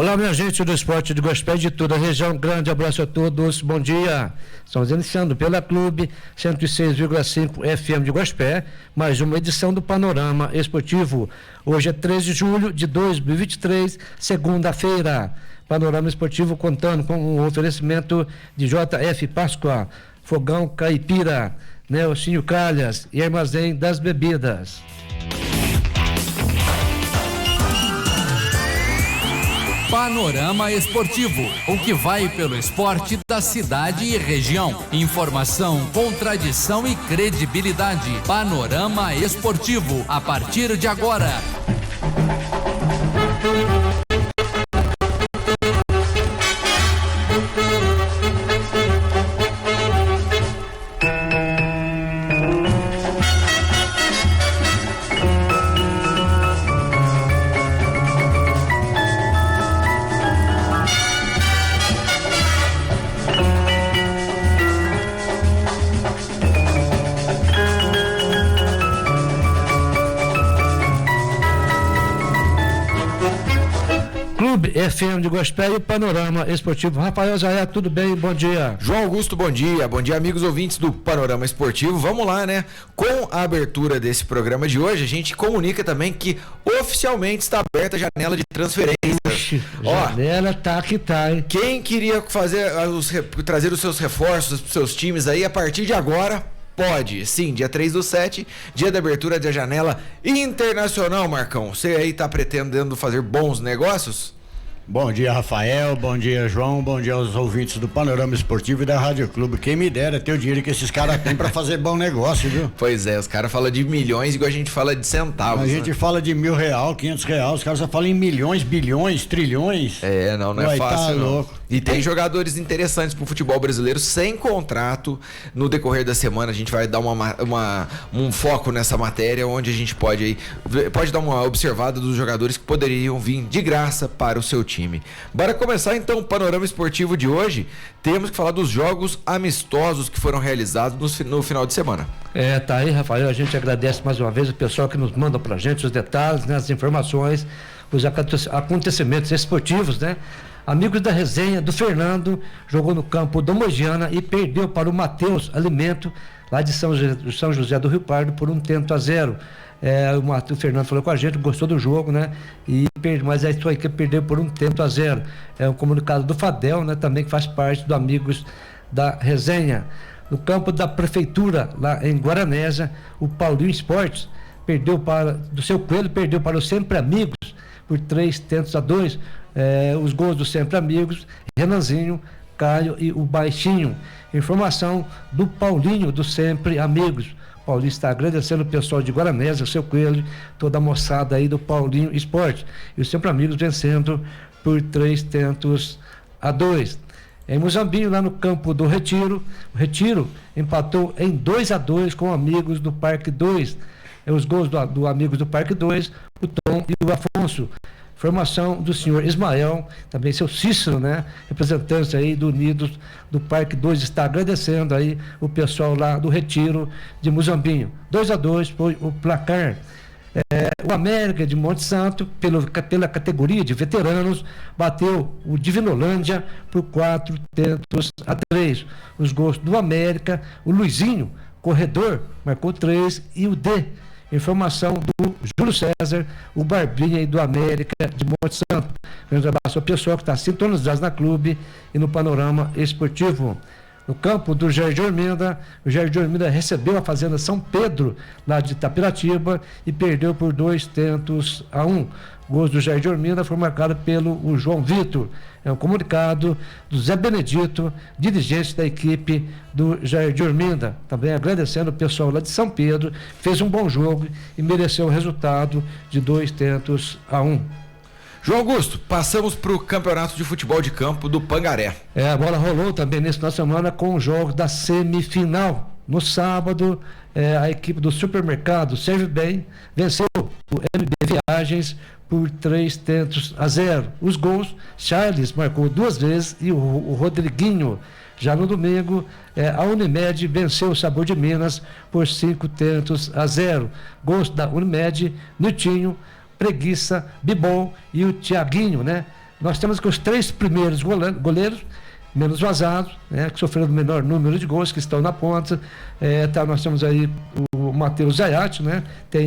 Olá, minha gente do esporte de Gospé de toda a região, grande abraço a todos, bom dia. Estamos iniciando pela Clube 106,5 FM de Gospé, mais uma edição do Panorama Esportivo. Hoje é 13 de julho de 2023, segunda-feira. Panorama Esportivo contando com o oferecimento de JF Páscoa, Fogão Caipira, Nelsinho Calhas e Armazém das Bebidas. Panorama Esportivo, o que vai pelo esporte da cidade e região. Informação com tradição e credibilidade. Panorama Esportivo, a partir de agora. FM de Gospé e o Panorama Esportivo. Rafael Zayá, tudo bem? Bom dia. João Augusto, bom dia. Bom dia, amigos ouvintes do Panorama Esportivo. Vamos lá, né? Com a abertura desse programa de hoje, a gente comunica também que oficialmente está aberta a janela de transferências. Puxa, janela tá que tá, hein? Quem queria trazer os seus reforços para os seus times aí, a partir de agora, pode, sim, dia 3/7, dia da abertura da janela internacional, Marcão. Você aí tá pretendendo fazer bons negócios? Bom dia, Rafael, bom dia, João, bom dia aos ouvintes do Panorama Esportivo e da Rádio Clube. Quem me dera ter o dinheiro que esses caras têm pra fazer bom negócio, viu? Pois é, os caras falam de milhões igual a gente fala de centavos. A gente fala de R$1.000, R$500, os caras só falam em milhões, bilhões, trilhões. Não é fácil, tá não. Louco. E tem jogadores interessantes pro futebol brasileiro sem contrato. No decorrer da semana a gente vai dar um foco nessa matéria, onde a gente pode dar uma observada dos jogadores que poderiam vir de graça para o seu time. Bora começar então o Panorama Esportivo de hoje. Temos que falar dos jogos amistosos que foram realizados no final de semana. Tá aí, Rafael, a gente agradece mais uma vez o pessoal que nos manda pra gente os detalhes, né, as informações, os acontecimentos esportivos, né? Amigos da resenha do Fernando, jogou no campo do Mogiana e perdeu para o Matheus Alimento, lá de São José do Rio Pardo, por 1-0. O Fernando falou com a gente, gostou do jogo, né? Mas a sua equipe perdeu por 1-0. É um comunicado do Fadel, né? Também que faz parte do Amigos da Resenha. No campo da Prefeitura, lá em Guaranésia, o Paulinho Esportes do seu Coelho perdeu para o Sempre Amigos por 3-2. Os gols do Sempre Amigos, Renanzinho, Caio e o Baixinho. Informação do Paulinho do Sempre Amigos. Paulinho está agradecendo o pessoal de Guaranésia, o seu Coelho, toda a moçada aí do Paulinho Esporte. E os Sempre Amigos vencendo por 3-2. Em Muzambinho, lá no campo do Retiro, o Retiro empatou em 2-2 com Amigos do Parque 2. Os gols do Amigos do Parque 2, o Tom e o Afonso. Formação do senhor Ismael, também seu Cícero, né? Representante aí do Unidos do Parque 2, está agradecendo aí o pessoal lá do Retiro de Muzambinho. 2-2 foi o placar. O América de Monte Santo, pela categoria de veteranos, bateu o Divinolândia por 4-3. Os gols do América, o Luizinho, corredor, marcou 3 e o D. Informação do Júlio César, o Barbinha e do América de Monte Santo. Grande abraço ao pessoal que está sintonizado na clube e no Panorama Esportivo. No campo do Jardim Orminda, o Jardim Orminda recebeu a Fazenda São Pedro, lá de Itapiratiba, e perdeu por 2-1. Gols do Jardim Orminda foram marcados pelo João Vitor. É um comunicado do Zé Benedito, dirigente da equipe do Jardim Orminda. Também agradecendo o pessoal lá de São Pedro, fez um bom jogo e mereceu o resultado de 2-1. João Augusto, passamos para o Campeonato de Futebol de Campo do Pangaré. A bola rolou também nesse final de semana com os jogos da semifinal. No sábado, a equipe do Supermercado Serve Bem venceu o MB Viagens por 3-0. Os gols, Charles marcou 2 vezes e o Rodriguinho. Já no domingo, a Unimed venceu o Sabor de Minas por 5-0. Gols da Unimed, Niltinho, Preguiça, Bibol e o Tiaguinho, né? nós temos que os 3 primeiros goleiros menos vazados, né, que sofreram o menor número de gols, que estão na ponta. Nós temos aí o Matheus Zayat, né,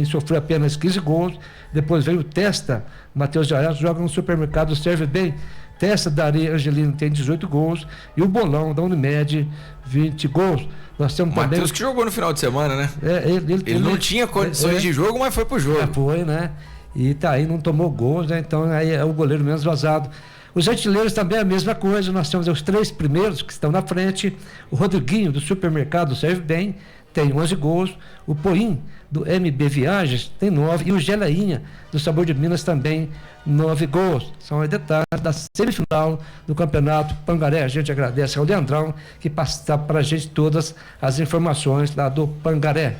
sofreu apenas 15 gols. Depois veio o Testa, Matheus Zayat joga no Supermercado, serve bem. Testa Dari Angelino tem 18 gols e o Bolão da Unimed 20 gols. Nós temos também Matheus que jogou no final de semana, né? Ele não tinha condições de jogo, mas foi pro jogo. Foi, né? E tá aí, não tomou gols, né? Então aí é o goleiro menos vazado. Os artilheiros também é a mesma coisa. Nós temos os 3 primeiros que estão na frente. O Rodriguinho do Supermercado serve bem, tem 11 gols. O Poim do MB Viagens tem 9 e o Geleinha do Sabor de Minas também 9 gols. São os detalhes da semifinal do Campeonato Pangaré. A gente agradece ao Leandrão que passa para a gente todas as informações lá do Pangaré.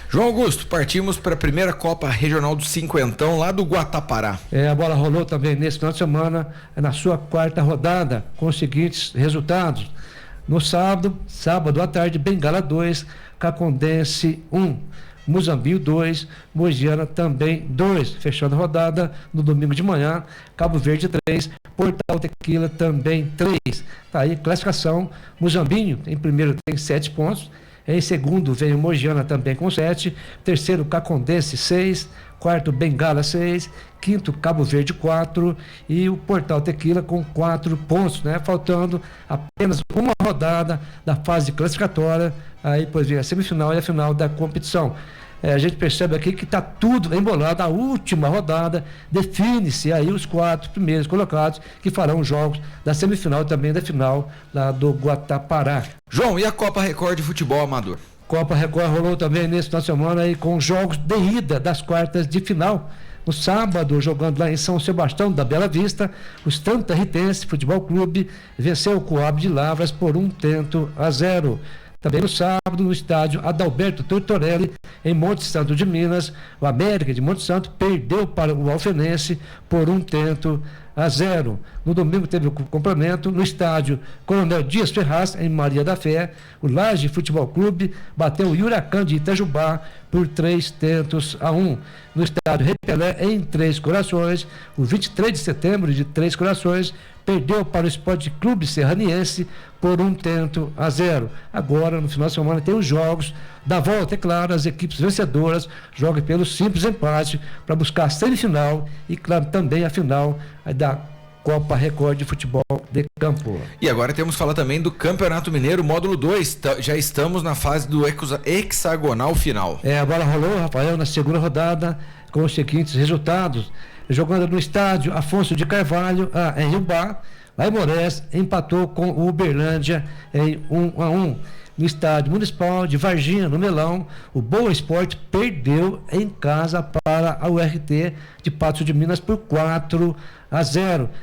João Augusto, partimos para a primeira Copa Regional do Cinquentão, lá do Guatapará. A bola rolou também nesse final de semana, na sua 4ª rodada, com os seguintes resultados. No sábado à tarde, Bengala 2, Cacondense 1, Muzambinho 2, Mogiana também 2. Fechando a rodada, no domingo de manhã, Cabo Verde 3, Portal Tequila também 3. Tá aí, classificação, Muzambinho em primeiro tem 7 pontos. Em segundo veio Mogiana também com 7, terceiro Cacondense 6, quarto Bengala 6, quinto Cabo Verde 4 e o Portal Tequila com 4 pontos, né? Faltando apenas uma rodada da fase classificatória, aí depois vem a semifinal e a final da competição. A gente percebe aqui que está tudo embolado. A última rodada define-se aí os 4 primeiros colocados que farão os jogos da semifinal e também da final lá do Guatapará. João, e a Copa Record de Futebol Amador? Copa Record rolou também nesse final de semana aí com jogos de ida das quartas de final. No sábado, jogando lá em São Sebastião da Bela Vista, o Santa Ritense Futebol Clube venceu o Coab de Lavras por 1-0. Também no sábado, no estádio Adalberto Tortorelli, em Monte Santo de Minas, o América de Monte Santo perdeu para o Alfenense por 1-0. No domingo teve o complemento no estádio Coronel Dias Ferraz, em Maria da Fé. O Laje Futebol Clube bateu o Huracan de Itajubá por 3-1. No estádio Repelé, em Três Corações, o 23 de setembro de Três Corações perdeu para o Esporte Clube Serraniense por 1-0. Agora, no final de semana, tem os jogos da volta. É claro, as equipes vencedoras jogam pelo simples empate para buscar a semifinal e, claro, também a final da Copa Record de Futebol de Campo. E agora temos que falar também do Campeonato Mineiro, módulo 2. Já estamos na fase do hexagonal final. A bola rolou, Rafael, na segunda rodada, com os seguintes resultados. Jogando no estádio Afonso de Carvalho, em Riobá, Aimorés empatou com o Uberlândia em 1-1. No estádio Municipal de Varginha, no Melão, o Boa Esporte perdeu em casa para a URT de Patos de Minas por 4-0.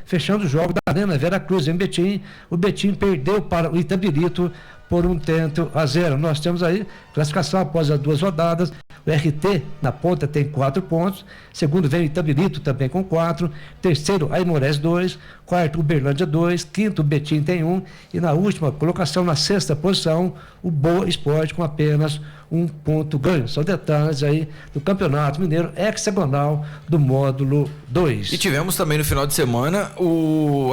Fechando o jogo da Arena Vera Cruz em Betim, o Betim perdeu para o Itabirito por 1-0. Nós temos aí classificação após as 2 rodadas. O RT na ponta tem 4 pontos. Segundo vem o Itabirito também com 4. Terceiro, Aimorés 2. Quarto, Uberlândia 2. Quinto, Betim tem 1. E na última colocação, na 6ª posição, o Boa Esporte com apenas 1 ponto ganho. São detalhes aí do Campeonato Mineiro hexagonal do módulo 2. E tivemos também no final de semana o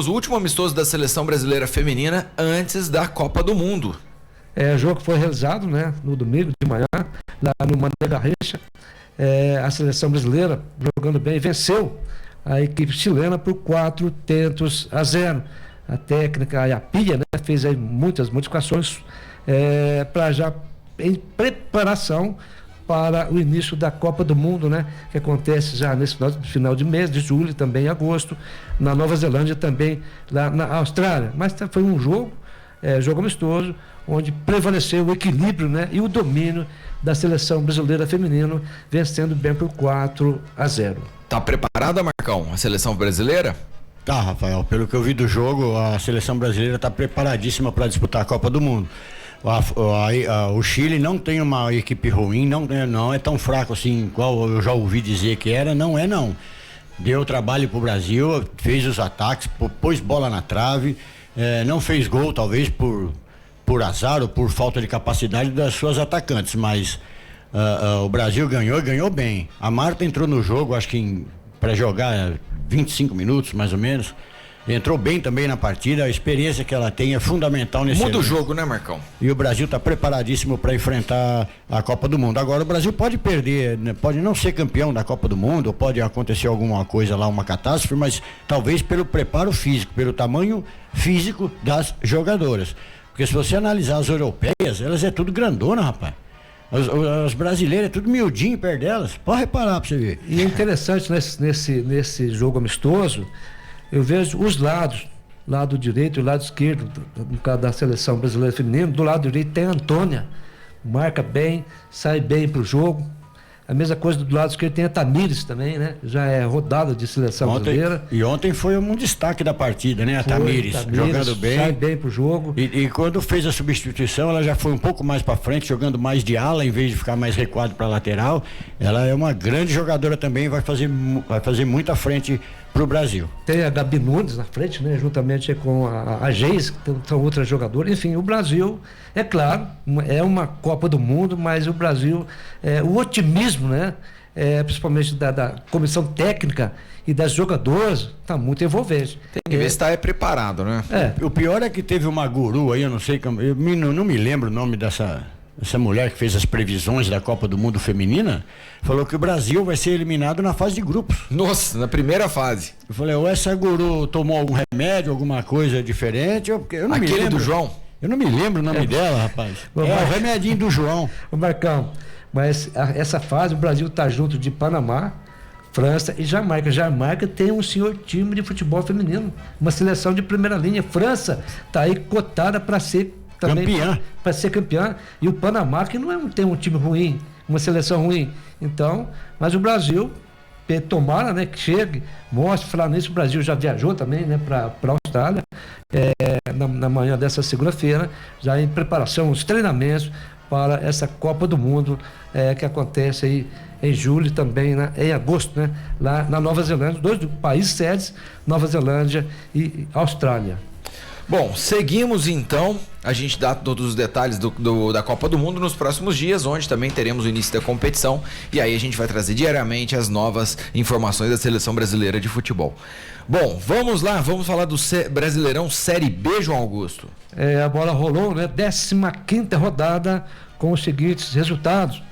último amistoso da Seleção Brasileira Feminina antes da Copa do Mundo. O jogo foi realizado, né, no domingo de manhã, lá no Mané Garrincha. A Seleção Brasileira, jogando bem, venceu a equipe chilena por 4-0. A técnica, a Pia, né, fez aí muitas modificações para já em preparação para o início da Copa do Mundo, né, que acontece já nesse final de mês, de julho, também em agosto, na Nova Zelândia, também lá na Austrália. Mas foi um jogo amistoso, onde prevaleceu o equilíbrio, né, e o domínio da Seleção Brasileira Feminino, vencendo bem por 4-0. Tá preparada, Marcão, a Seleção Brasileira? Tá, Rafael, pelo que eu vi do jogo, a Seleção Brasileira está preparadíssima para disputar a Copa do Mundo. O Chile não tem uma equipe ruim, não é tão fraco assim, igual eu já ouvi dizer que era, não. Deu trabalho pro Brasil, fez os ataques, pôs bola na trave, não fez gol, talvez por azar ou por falta de capacidade das suas atacantes, mas o Brasil ganhou bem. A Marta entrou no jogo, acho que para jogar 25 minutos, mais ou menos. Entrou bem também na partida, a experiência que ela tem é fundamental nesse Muda o evento. jogo, né, Marcão? E o Brasil está preparadíssimo para enfrentar a Copa do Mundo. Agora o Brasil pode perder, né? Pode não ser campeão da Copa do Mundo, ou pode acontecer alguma coisa lá, uma catástrofe, mas talvez pelo preparo físico, pelo tamanho físico das jogadoras. Porque se você analisar as europeias, elas é tudo grandona, rapaz. As brasileiras é tudo miudinho perto delas. Pode reparar para você ver. E é interessante nesse jogo amistoso, eu vejo os lados, lado direito e lado esquerdo, no caso da seleção brasileira feminina. Do lado direito tem a Antônia, marca bem, sai bem pro jogo. A mesma coisa do lado esquerdo tem a Tamires também, né? Já é rodada de seleção brasileira. E ontem foi um destaque da partida, né? A Tamires jogando bem. Sai bem pro jogo. E quando fez a substituição, ela já foi um pouco mais para frente, jogando mais de ala, em vez de ficar mais recuado para lateral. Ela é uma grande jogadora também, vai fazer muita frente pro Brasil. Tem a Gabi Nunes na frente, né? Juntamente com a Geis, que são outras jogadoras. Enfim, o Brasil, é claro, é uma Copa do Mundo, mas o Brasil, o otimismo, né? Principalmente da comissão técnica e das jogadoras, está muito envolvente. Tem que ver se está preparado, né? O pior é que teve uma guru aí, eu não sei, não me lembro o nome dessa mulher que fez as previsões da Copa do Mundo feminina, falou que o Brasil vai ser eliminado na fase de grupos. Nossa, na primeira fase. Eu falei, ou essa guru tomou algum remédio, alguma coisa diferente, eu não me lembro. Do João? Eu não me lembro o nome dela, rapaz. O remedinho do João. Ô Marcão, mas essa fase o Brasil está junto de Panamá, França e Jamaica. Jamaica tem um senhor time de futebol feminino, uma seleção de primeira linha. França está aí cotada para ser também campeã. Para ser campeã. E o Panamá, que não tem um time ruim, uma seleção ruim. Então, mas o Brasil, tomara, né, que chegue, mostre. Falar nisso, o Brasil já viajou também, né, para a Austrália, na manhã dessa segunda-feira, já em preparação, os treinamentos para essa Copa do Mundo que acontece aí em julho também, né, em agosto, né, lá na Nova Zelândia, dois países sedes, Nova Zelândia e Austrália. Bom, seguimos então, a gente dá todos os detalhes da Copa do Mundo nos próximos dias, onde também teremos o início da competição, e aí a gente vai trazer diariamente as novas informações da Seleção Brasileira de Futebol. Bom, vamos lá, vamos falar do Brasileirão Série B, João Augusto. A bola rolou, né, 15ª rodada com os seguintes resultados.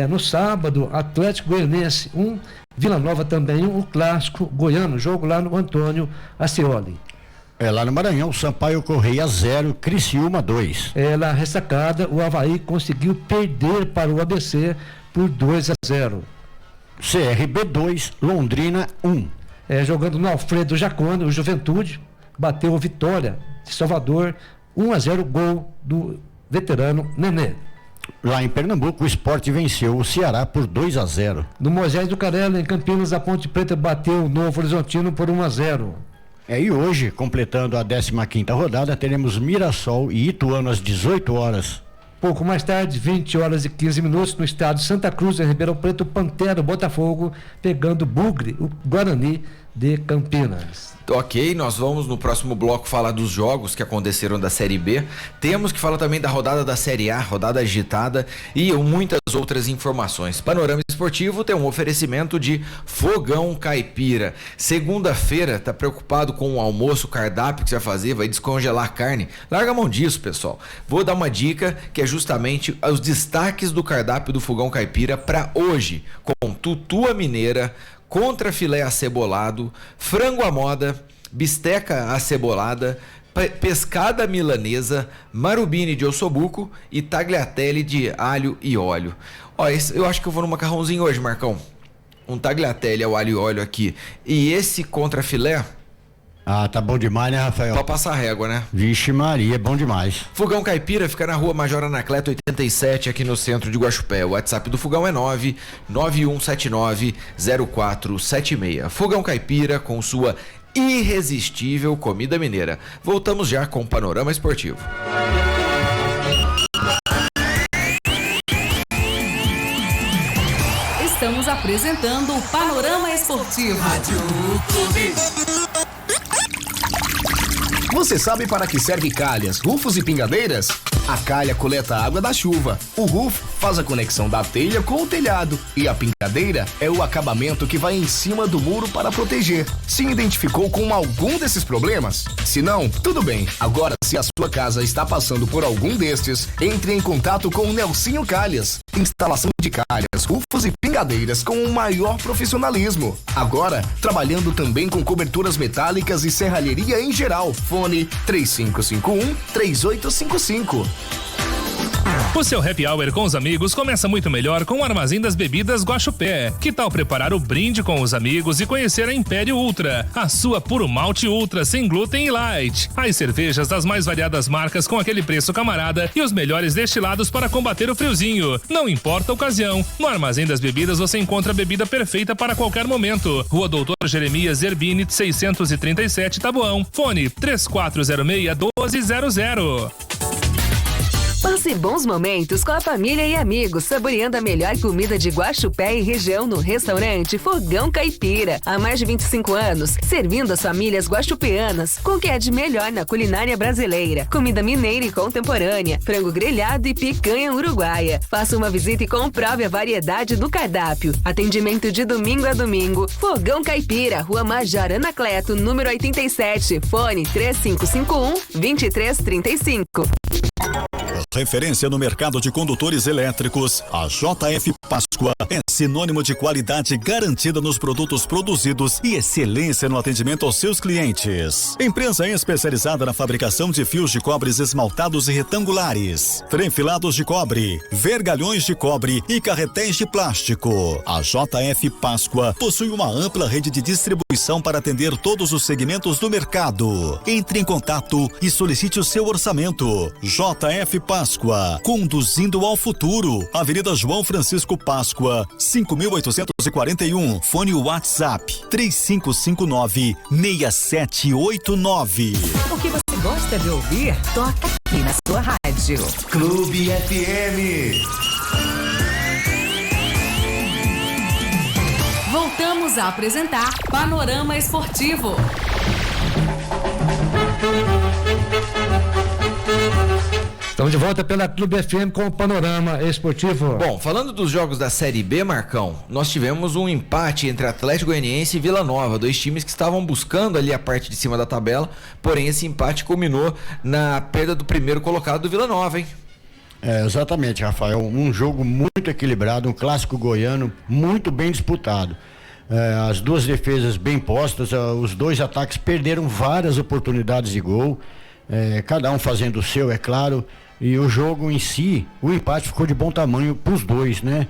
No sábado, Atlético Goianiense 1, Vila Nova também 1, o clássico goiano, jogo lá no Antônio Ascioli. Lá no Maranhão, Sampaio Correia 0, Criciúma 2. Na ressacada, o Avaí conseguiu perder para o ABC por 2-0. CRB 2, Londrina 1. Jogando no Alfredo Jacone, o Juventude bateu o Vitória de Salvador 1-0, gol do veterano Nenê. Lá em Pernambuco, o Sport venceu o Ceará por 2-0. No Moisés do Carelo, em Campinas, a Ponte Preta bateu o Novo Horizontino por 1-0. E hoje, completando a 15ª rodada, teremos Mirassol e Ituano às 18 horas. Pouco mais tarde, 20 horas e 15 minutos, no estádio Santa Cruz, em Ribeirão Preto, o Pantera, o Botafogo, pegando o Bugre, o Guarani de Campinas. Ok, nós vamos no próximo bloco falar dos jogos que aconteceram da Série B. Temos que falar também da rodada da Série A, rodada agitada e muitas outras informações. Panorama Esportivo tem um oferecimento de Fogão Caipira. Segunda-feira, tá preocupado com o almoço, o cardápio que você vai fazer, vai descongelar a carne? Larga a mão disso, pessoal. Vou dar uma dica que é justamente os destaques do cardápio do Fogão Caipira para hoje, com tutua mineira, contra filé acebolado, frango à moda, bisteca acebolada, pescada milanesa, marubine de ossobuco e tagliatelle de alho e óleo. Eu acho que eu vou no macarrãozinho hoje, Marcão. Um tagliatelle ao alho e óleo aqui. E esse contra filé... tá bom demais, né, Rafael? Pra passar régua, né? Vixe Maria, é bom demais. Fogão Caipira fica na rua Major Anacleto 87, aqui no centro de Guaxupé. O WhatsApp do Fogão é 991790476. Fogão Caipira com sua irresistível comida mineira. Voltamos já com o Panorama Esportivo. Estamos apresentando o Panorama Esportivo. Rádio Clube. Você sabe para que serve calhas, rufos e pingadeiras? A calha coleta a água da chuva. O roof faz a conexão da telha com o telhado. E a pingadeira é o acabamento que vai em cima do muro para proteger. Se identificou com algum desses problemas? Se não, tudo bem. Agora, se a sua casa está passando por algum destes, entre em contato com o Nelsinho Calhas. Instalação de calhas, roofs e pingadeiras com o maior profissionalismo. Agora, trabalhando também com coberturas metálicas e serralheria em geral. Fone 3551-3855. O seu happy hour com os amigos começa muito melhor com o Armazém das Bebidas Guaxupé. Que tal preparar o brinde com os amigos e conhecer a Império Ultra, a sua puro malte ultra sem glúten e light. As cervejas das mais variadas marcas com aquele preço camarada e os melhores destilados para combater o friozinho. Não importa a ocasião, no Armazém das Bebidas você encontra a bebida perfeita para qualquer momento. Rua Doutor Jeremias Zerbini, 637, Taboão. Fone 3406-1200. Passe bons momentos com a família e amigos, saboreando a melhor comida de Guaxupé e região no restaurante Fogão Caipira. Há mais de 25 anos, servindo as famílias guaxupeanas com o que é de melhor na culinária brasileira. Comida mineira e contemporânea, frango grelhado e picanha uruguaia. Faça uma visita e comprove a variedade do cardápio. Atendimento de domingo a domingo. Fogão Caipira, Rua Major Anacleto, número 87. Fone 3551-2335. Referência no mercado de condutores elétricos, a JF Páscoa é sinônimo de qualidade garantida nos produtos produzidos e excelência no atendimento aos seus clientes. Empresa especializada na fabricação de fios de cobres esmaltados e retangulares, trem-filados de cobre, vergalhões de cobre e carretéis de plástico. A JF Páscoa possui uma ampla rede de distribuição para atender todos os segmentos do mercado. Entre em contato e solicite o seu orçamento. JF Páscoa, conduzindo ao futuro. Avenida João Francisco Páscoa, 5.841. Fone WhatsApp 3559-6789. O que você gosta de ouvir, toca aqui na sua rádio. Clube FM. Voltamos a apresentar Panorama Esportivo. Estamos de volta pela Clube FM com o Panorama Esportivo. Bom, falando dos jogos da Série B, Marcão, nós tivemos um empate entre Atlético Goianiense e Vila Nova, dois times que estavam buscando ali a parte de cima da tabela, porém esse empate culminou na perda do primeiro colocado do Vila Nova, hein? Exatamente, Rafael, um jogo muito equilibrado, um clássico goiano muito bem disputado. As duas defesas bem postas, os dois ataques perderam várias oportunidades de gol, cada um fazendo o seu, é claro. E o jogo em si, o empate ficou de bom tamanho para os dois, né?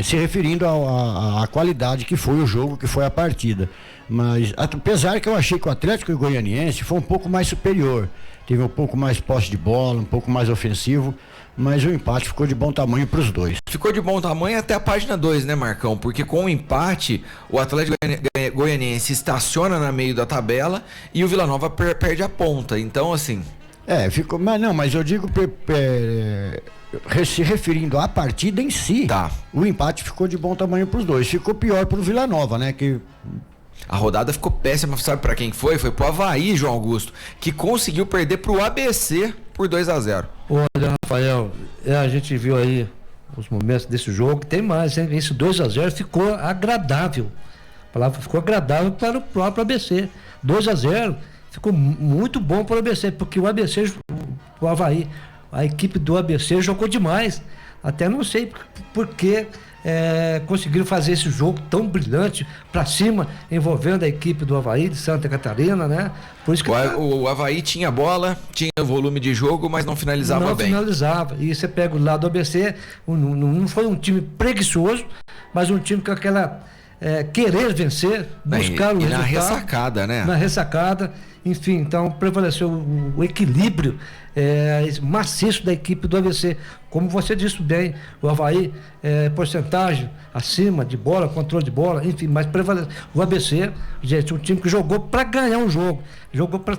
Se referindo à qualidade que foi o jogo, que foi a partida. Mas, apesar que eu achei que o Atlético Goianiense foi um pouco mais superior, teve um pouco mais posse de bola, um pouco mais ofensivo, mas o empate ficou de bom tamanho para os dois. Ficou de bom tamanho até a página 2, né, Marcão? Porque com o empate, o Atlético Goianiense estaciona no meio da tabela e o Vila Nova perde a ponta. Então, assim... ficou, mas eu digo se referindo à partida em si, o empate ficou de bom tamanho para os dois. Ficou pior para o Vila Nova, né? A rodada ficou péssima, sabe para quem foi? Foi pro Avaí, João Augusto, que conseguiu perder pro ABC por 2-0. Olha, Rafael, a gente viu aí os momentos desse jogo, tem mais, hein? Esse 2-0 ficou agradável. A palavra ficou agradável para o próprio ABC. 2-0 ficou muito bom para o ABC, porque o ABC, o Avaí, a equipe do ABC jogou demais. Até não sei por que conseguiram fazer esse jogo tão brilhante para cima, envolvendo a equipe do Avaí de Santa Catarina, né? Por isso que o Avaí tinha bola, tinha volume de jogo, mas não finalizava bem. Não finalizava. E você pega o lado do ABC, não foi um time preguiçoso, mas um time com aquela querer vencer, buscar o resultado. Na ressacada, né? Na ressacada. Enfim, então prevaleceu o equilíbrio maciço da equipe do ABC. Como você disse bem, o Avaí, porcentagem acima de bola, controle de bola, enfim, mas prevaleceu. O ABC, gente, um time que jogou para ganhar um jogo, jogou para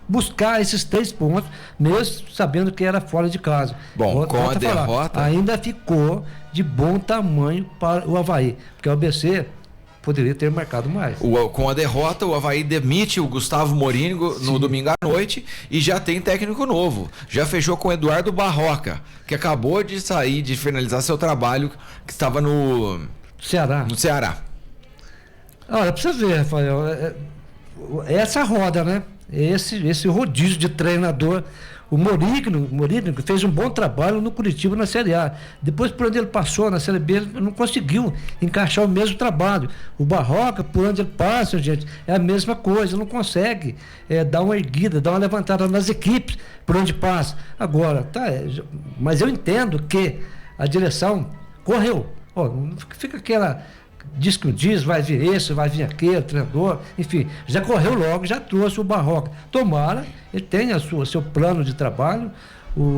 buscar esses 3 pontos, mesmo sabendo que era fora de casa. Bom, com a derrota... ainda ficou de bom tamanho para o Avaí, porque o ABC, poderia ter marcado mais. Com a derrota, o Avaí demite o Gustavo Morínigo no domingo à noite e já tem técnico novo. Já fechou com o Eduardo Barroca, que acabou de sair, de finalizar seu trabalho, que estava no Ceará. Olha, pra você ver, Rafael, essa roda, né? Esse rodízio de treinador. O Morínigo fez um bom trabalho no Curitiba na Série A. Depois, por onde ele passou na Série B, ele não conseguiu encaixar o mesmo trabalho. O Barroca, por onde ele passa, gente, é a mesma coisa, não consegue dar uma erguida, dar uma levantada nas equipes por onde passa. Agora, mas eu entendo que a direção correu. Não fica aquela... Diz que vai vir esse, vai vir aquele, treinador, enfim, já correu logo, já trouxe o Barroca. Tomara, ele tenha seu plano de trabalho,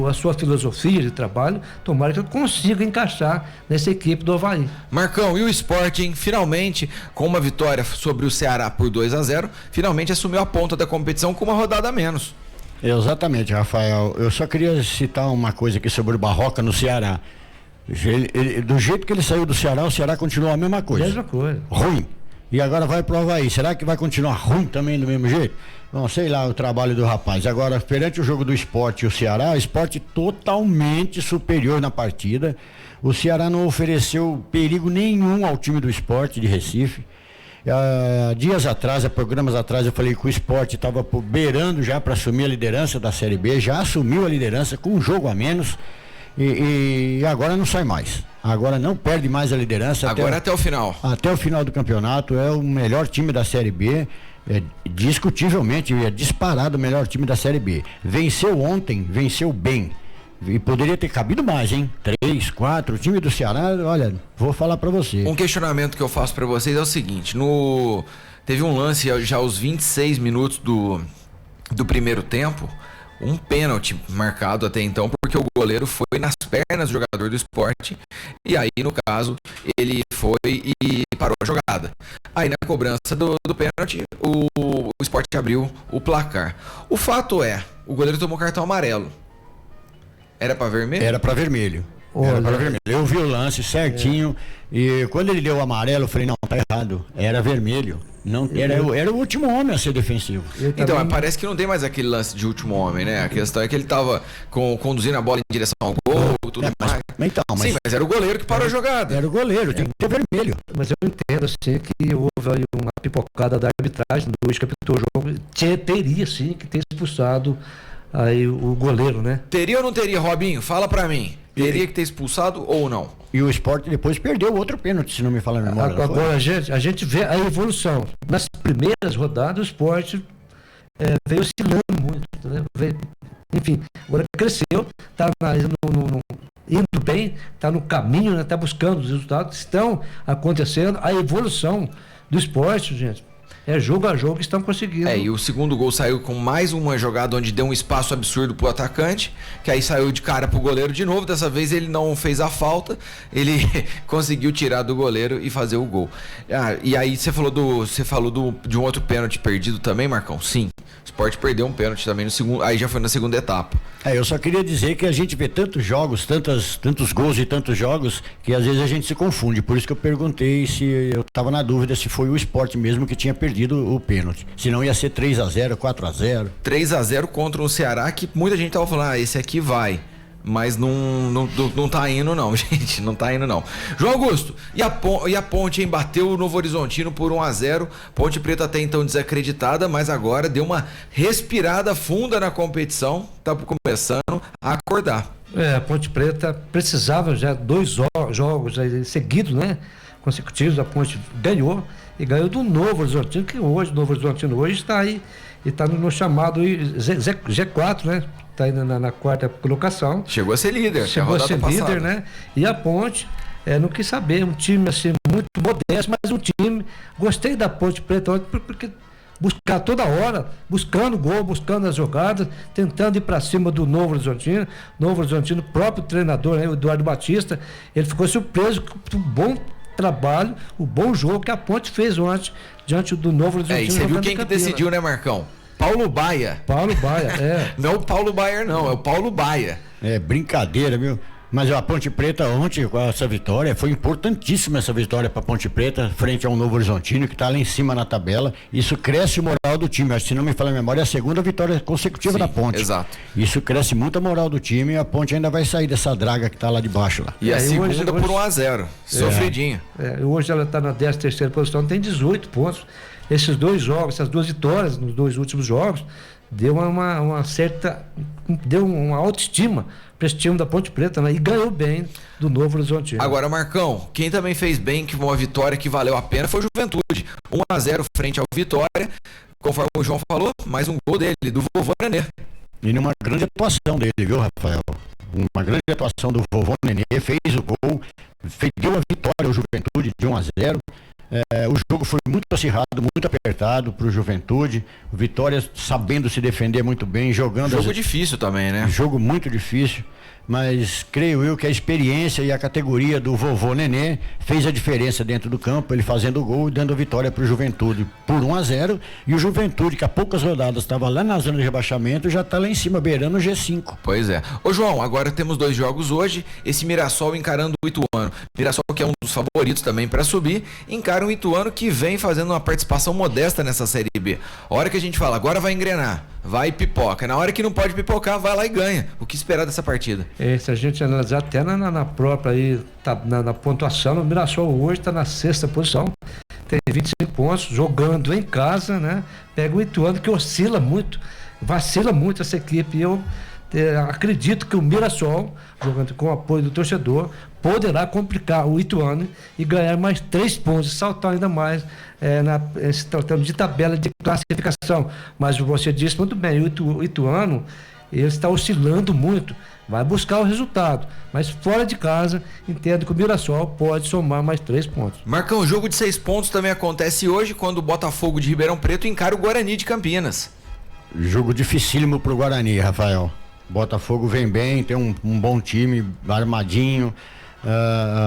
a sua filosofia de trabalho, tomara que ele consiga encaixar nessa equipe do Avaí. Marcão, e o Sporting, finalmente, com uma vitória sobre o Ceará por 2-0, finalmente assumiu a ponta da competição com uma rodada a menos. Exatamente, Rafael. Eu só queria citar uma coisa aqui sobre o Barroca no Ceará. Do jeito que ele saiu do Ceará, o Ceará continua a mesma coisa. Mesma coisa. Ruim. E agora vai pro Avaí. Será que vai continuar ruim também do mesmo jeito? Bom, sei lá o trabalho do rapaz. Agora, perante o jogo do Sport e o Ceará, o Sport totalmente superior na partida. O Ceará não ofereceu perigo nenhum ao time do Sport de Recife. Programas atrás, eu falei que o Sport estava beirando já para assumir a liderança da Série B. Já assumiu a liderança com um jogo a menos. E agora não sai mais. Agora não perde mais a liderança. Agora até o final. Até o final do campeonato. É o melhor time da Série B. Discutivelmente, é disparado o melhor time da Série B. Venceu ontem, venceu bem. E poderia ter cabido mais, hein? 3, 4. O time do Ceará, olha, vou falar pra você. Um questionamento que eu faço pra vocês é o seguinte: teve um lance já aos 26 minutos do primeiro tempo. Um pênalti marcado até então, porque o goleiro foi nas pernas do jogador do Sport, e aí, no caso, ele foi e parou a jogada. Aí, na cobrança do pênalti, o Sport abriu o placar. O fato é, o goleiro tomou cartão amarelo. Era pra vermelho? Era pra vermelho. Era pra vermelho. Eu vi o lance certinho, e quando ele deu o amarelo, eu falei, não, tá errado, era vermelho. Não, era o último homem a ser defensivo. Então, mas parece que não tem mais aquele lance de último homem, né? A questão é que ele tava conduzindo a bola em direção ao gol, tudo mais. Sim, mas era o goleiro que parou a jogada. Era o goleiro, tem que ter vermelho. Mas eu entendo, assim, que houve aí uma pipocada da arbitragem, do juiz que apitou o jogo, teria, sim, que ter expulsado aí o goleiro, né? Teria ou não teria, Robinho? Fala pra mim. Teria que ter expulsado ou não? E o Sport depois perdeu outro pênalti, se não me falha a memória. Agora a gente vê a evolução. Nas primeiras rodadas, o Sport veio oscilando muito, né? Enfim, agora cresceu, está indo bem, está no caminho, está buscando os resultados, estão acontecendo. A evolução do Sport, gente, jogo a jogo que estão conseguindo. E o segundo gol saiu com mais uma jogada onde deu um espaço absurdo pro atacante, que aí saiu de cara pro goleiro de novo. Dessa vez ele não fez a falta, ele conseguiu tirar do goleiro e fazer o gol. E aí você falou de um outro pênalti perdido também, Marcão? Sim. O Sport perdeu um pênalti também no segundo, aí já foi na segunda etapa. Eu só queria dizer que a gente vê tantos jogos, tantos gols e tantos jogos, que às vezes a gente se confunde. Por isso que eu perguntei se eu estava na dúvida se foi o Sport mesmo que tinha perdido o pênalti. Senão ia ser 3-0, 4-0. 3-0 contra o Ceará, que muita gente tava falando, esse aqui vai. Mas não tá indo não, gente, não tá indo não. João Augusto, e a Ponte, hein, bateu o Novo Horizontino por 1-0, Ponte Preta até então desacreditada, mas agora deu uma respirada funda na competição, tá começando a acordar. A Ponte Preta precisava já 2 jogos aí seguidos, né, consecutivos. A Ponte ganhou, e ganhou do Novo Horizontino, que hoje, o Novo Horizontino hoje está aí, e está no chamado G4, né? Está aí na quarta colocação. Chegou a ser líder. Chegou a ser líder, né? E a Ponte, não quis saber, um time assim muito modesto, mas um time, gostei da Ponte Preta ontem, porque buscar toda hora, buscando gol, buscando as jogadas, tentando ir para cima do Novo Horizontino. Novo Horizontino, o próprio treinador, né, o Eduardo Batista, ele ficou surpreso com o bom trabalho, o bom jogo que a Ponte fez ontem diante do Novo Horizontino. E você viu quem que decidiu, né, Marcão? Paulo Baia. Não é o Paulo Baier, não, é o Paulo Baia. Brincadeira, viu? Mas a Ponte Preta ontem, com essa vitória, foi importantíssima essa vitória para Ponte Preta, frente a um Novo Horizontino, que está lá em cima na tabela. Isso cresce o moral do time. Se não me falha a memória, é a segunda vitória consecutiva da Ponte. Exato. Isso cresce muito a moral do time e a Ponte ainda vai sair dessa draga que está lá de baixo. Lá. E a segunda hoje, por 1-0. Sofridinha. Hoje ela está na 13ª posição, tem 18 pontos. Esses dois jogos, essas duas vitórias nos dois últimos jogos, deu deu uma autoestima para esse time da Ponte Preta, né? E ganhou bem do Novo Horizontino. Agora, Marcão, quem também fez bem, que uma vitória que valeu a pena, foi o Juventude. 1-0 frente ao Vitória, conforme o João falou, mais um gol dele, do Vovô Nenê. E numa grande atuação dele, viu, Rafael? Uma grande atuação do Vovô Nenê, fez o gol, deu a vitória ao Juventude de 1-0. O jogo foi muito acirrado, muito apertado para o Juventude. O Vitória sabendo se defender muito bem, jogando. Jogo difícil também, né? Jogo muito difícil. Mas creio eu que a experiência e a categoria do Vovô Nenê fez a diferença dentro do campo, ele fazendo o gol e dando a vitória para o Juventude por 1-0. E o Juventude, que há poucas rodadas estava lá na zona de rebaixamento, já está lá em cima, beirando o G5. Pois é. Ô João, agora temos 2 jogos hoje, esse Mirassol encarando o Ituano. Mirassol, que é um dos favoritos também para subir, encara um Ituano que vem fazendo uma participação modesta nessa Série B. A hora que a gente fala, agora vai engrenar, vai e pipoca. Na hora que não pode pipocar, vai lá e ganha. O que esperar dessa partida? Se a gente analisar até na própria aí, na pontuação, o Mirassol hoje está na 6ª posição, tem 25 pontos, jogando em casa, né? Pega o Ituano, que oscila muito, vacila muito essa equipe. E eu acredito que o Mirassol, jogando com o apoio do torcedor, poderá complicar o Ituano e ganhar mais 3 pontos, saltar ainda mais se tratando de tabela de classificação. Mas você disse muito bem, o Ituano, ele está oscilando muito, vai buscar o resultado, mas fora de casa, entendo que o Mirassol pode somar mais 3 pontos. Marcão, o jogo de 6 pontos também acontece hoje, quando o Botafogo de Ribeirão Preto encara o Guarani de Campinas. Jogo dificílimo pro Guarani, Rafael. Botafogo vem bem, tem um bom time, armadinho.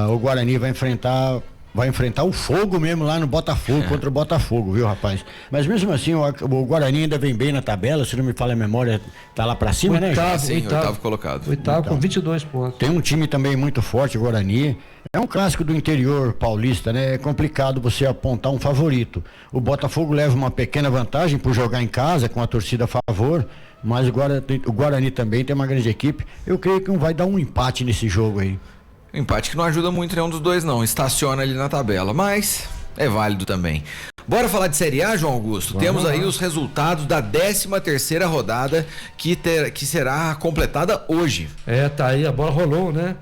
O Guarani vai enfrentar o fogo mesmo lá no Botafogo, contra o Botafogo, viu, rapaz? Mas mesmo assim, o Guarani ainda vem bem na tabela, se não me falha a memória, tá lá pra cima, Oitavo colocado. Oitavo com 22 pontos. Tem um time também muito forte, o Guarani. É um clássico do interior paulista, né? É complicado você apontar um favorito. O Botafogo leva uma pequena vantagem por jogar em casa, com a torcida a favor, mas o Guarani também tem uma grande equipe. Eu creio que vai dar um empate nesse jogo aí. Um empate que não ajuda muito nenhum dos dois, não. Estaciona ali na tabela, mas é válido também. Bora falar de Série A, João Augusto? Temos aí os resultados da 13ª rodada que será completada hoje. Tá aí, a bola rolou, né?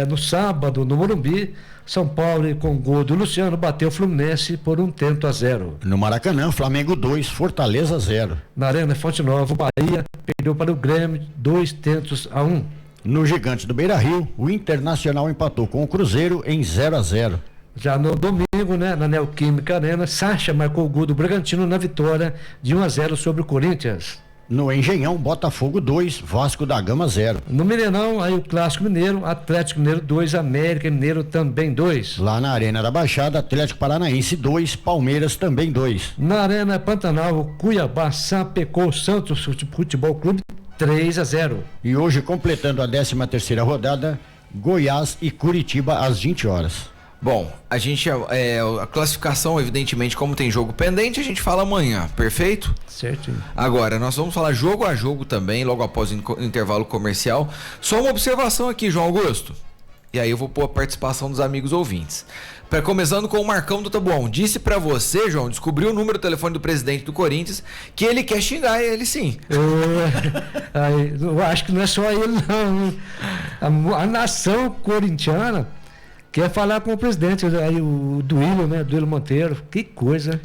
No sábado, no Morumbi, São Paulo, com gol do Luciano, bateu o Fluminense por 1-0. No Maracanã, Flamengo 2, Fortaleza 0. Na Arena Fonte Nova, o Bahia perdeu para o Grêmio 2-1. No Gigante do Beira-Rio, o Internacional empatou com o Cruzeiro em 0-0. Já no domingo, né, na Neoquímica Arena, Sacha marcou o gol do Bragantino na vitória de 1-0 sobre o Corinthians. No Engenhão, Botafogo 2, Vasco da Gama 0. No Mineirão, aí o Clássico Mineiro, Atlético Mineiro 2, América Mineiro também 2. Lá na Arena da Baixada, Atlético Paranaense 2, Palmeiras também 2. Na Arena Pantanal, o Cuiabá sapecou o Santos Futebol Clube 3-0. E hoje, completando a 13ª rodada, Goiás e Curitiba às 20 horas. Bom, a classificação, evidentemente, como tem jogo pendente, a gente fala amanhã, perfeito? Certinho. Agora, nós vamos falar jogo a jogo também, logo após o intervalo comercial. Só uma observação aqui, João Augusto. E aí eu vou pôr a participação dos amigos ouvintes. Começando com o Marcão do Tabuão. Disse pra você, João, descobriu o número do telefone do presidente do Corinthians, que ele quer xingar ele, sim. Eu acho que não é só ele, não. A nação corintiana quer falar com o presidente, aí o Duílio, né? Duílio Monteiro. Que coisa.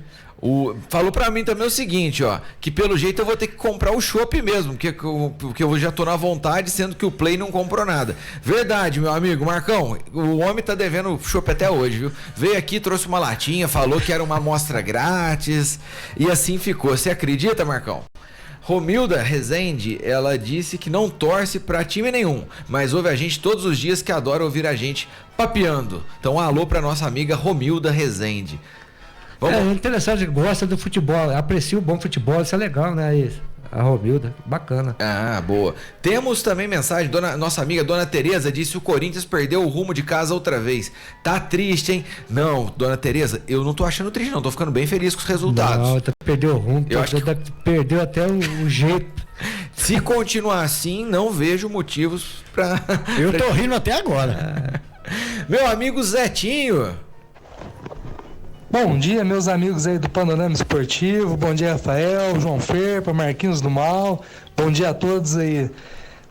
Falou pra mim também o seguinte, ó, que pelo jeito eu vou ter que comprar o chopp mesmo, porque eu já tô na vontade, sendo que o Play não comprou nada. Verdade, meu amigo Marcão, o homem tá devendo chopp até hoje, viu? Veio aqui, trouxe uma latinha, falou que era uma amostra grátis, e assim ficou. Você acredita, Marcão? Romilda Rezende, ela disse que não torce pra time nenhum, mas ouve a gente todos os dias, que adora ouvir a gente papeando. Então, alô pra nossa amiga Romilda Rezende. É interessante, gosta do futebol, aprecia o bom futebol, isso é legal, né? a Romilda, bacana. Ah, boa. Temos também mensagem, nossa amiga Dona Tereza disse: o Corinthians perdeu o rumo de casa outra vez. Tá triste, hein? Não, Dona Tereza, eu não tô achando triste não, tô ficando bem feliz com os resultados. Não, perdeu o rumo, perdeu até o jeito. Se continuar assim, não vejo motivos pra... Eu tô rindo até agora. Meu amigo Zetinho. Bom dia, meus amigos aí do Panorama Esportivo. Bom dia, Rafael, João Ferpa, Marquinhos do Mal. Bom dia a todos aí.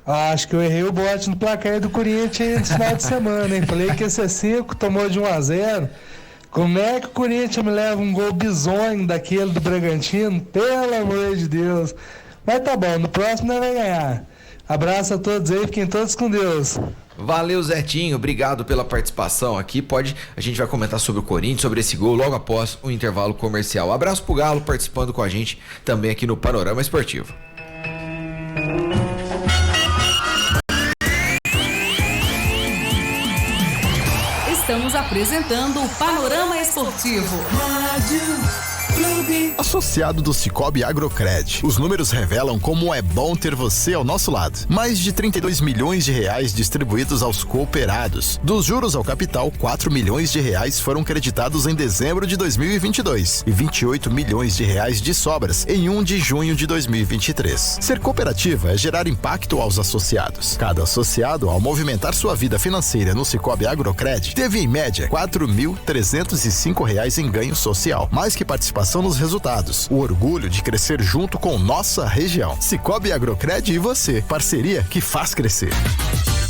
Acho que eu errei o bote no placar do Corinthians aí nesse final de semana, hein? Falei que ia ser 5, tomou de 1-0. Como é que o Corinthians me leva um gol bizonho daquele do Bragantino? Pelo amor de Deus. Mas tá bom, no próximo nós vamos ganhar. Abraço a todos aí, fiquem todos com Deus. Valeu, Zetinho, obrigado pela participação aqui. A gente vai comentar sobre o Corinthians, sobre esse gol logo após o intervalo comercial. Abraço pro Galo participando com a gente também aqui no Panorama Esportivo. Estamos apresentando o Panorama Esportivo. Associado do Cicobi Agrocred, os números revelam como é bom ter você ao nosso lado. Mais de 32 milhões de reais distribuídos aos cooperados. Dos juros ao capital, 4 milhões de reais foram creditados em dezembro de 2022 e 28 milhões de reais de sobras em 1 de junho de 2023. Ser cooperativa é gerar impacto aos associados. Cada associado, ao movimentar sua vida financeira no Cicobi Agrocred, teve em média R$ 4.305 em ganho social, mais que participação nos resultados. O orgulho de crescer junto com nossa região. Cicobi Agrocred e você. Parceria que faz crescer.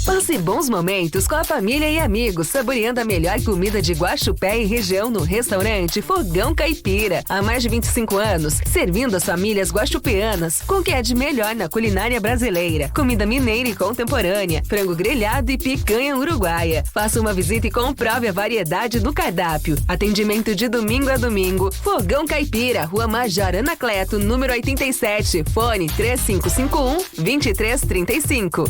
Passe bons momentos com a família e amigos, saboreando a melhor comida de Guaxupé e região no restaurante Fogão Caipira. Há mais de 25 anos, servindo as famílias guaxupeanas com o que é de melhor na culinária brasileira. Comida mineira e contemporânea, frango grelhado e picanha uruguaia. Faça uma visita e comprove a variedade do cardápio. Atendimento de domingo a domingo. Fogão Caipira, Rua Major Anacleto, número 87. Fone 3551-2335.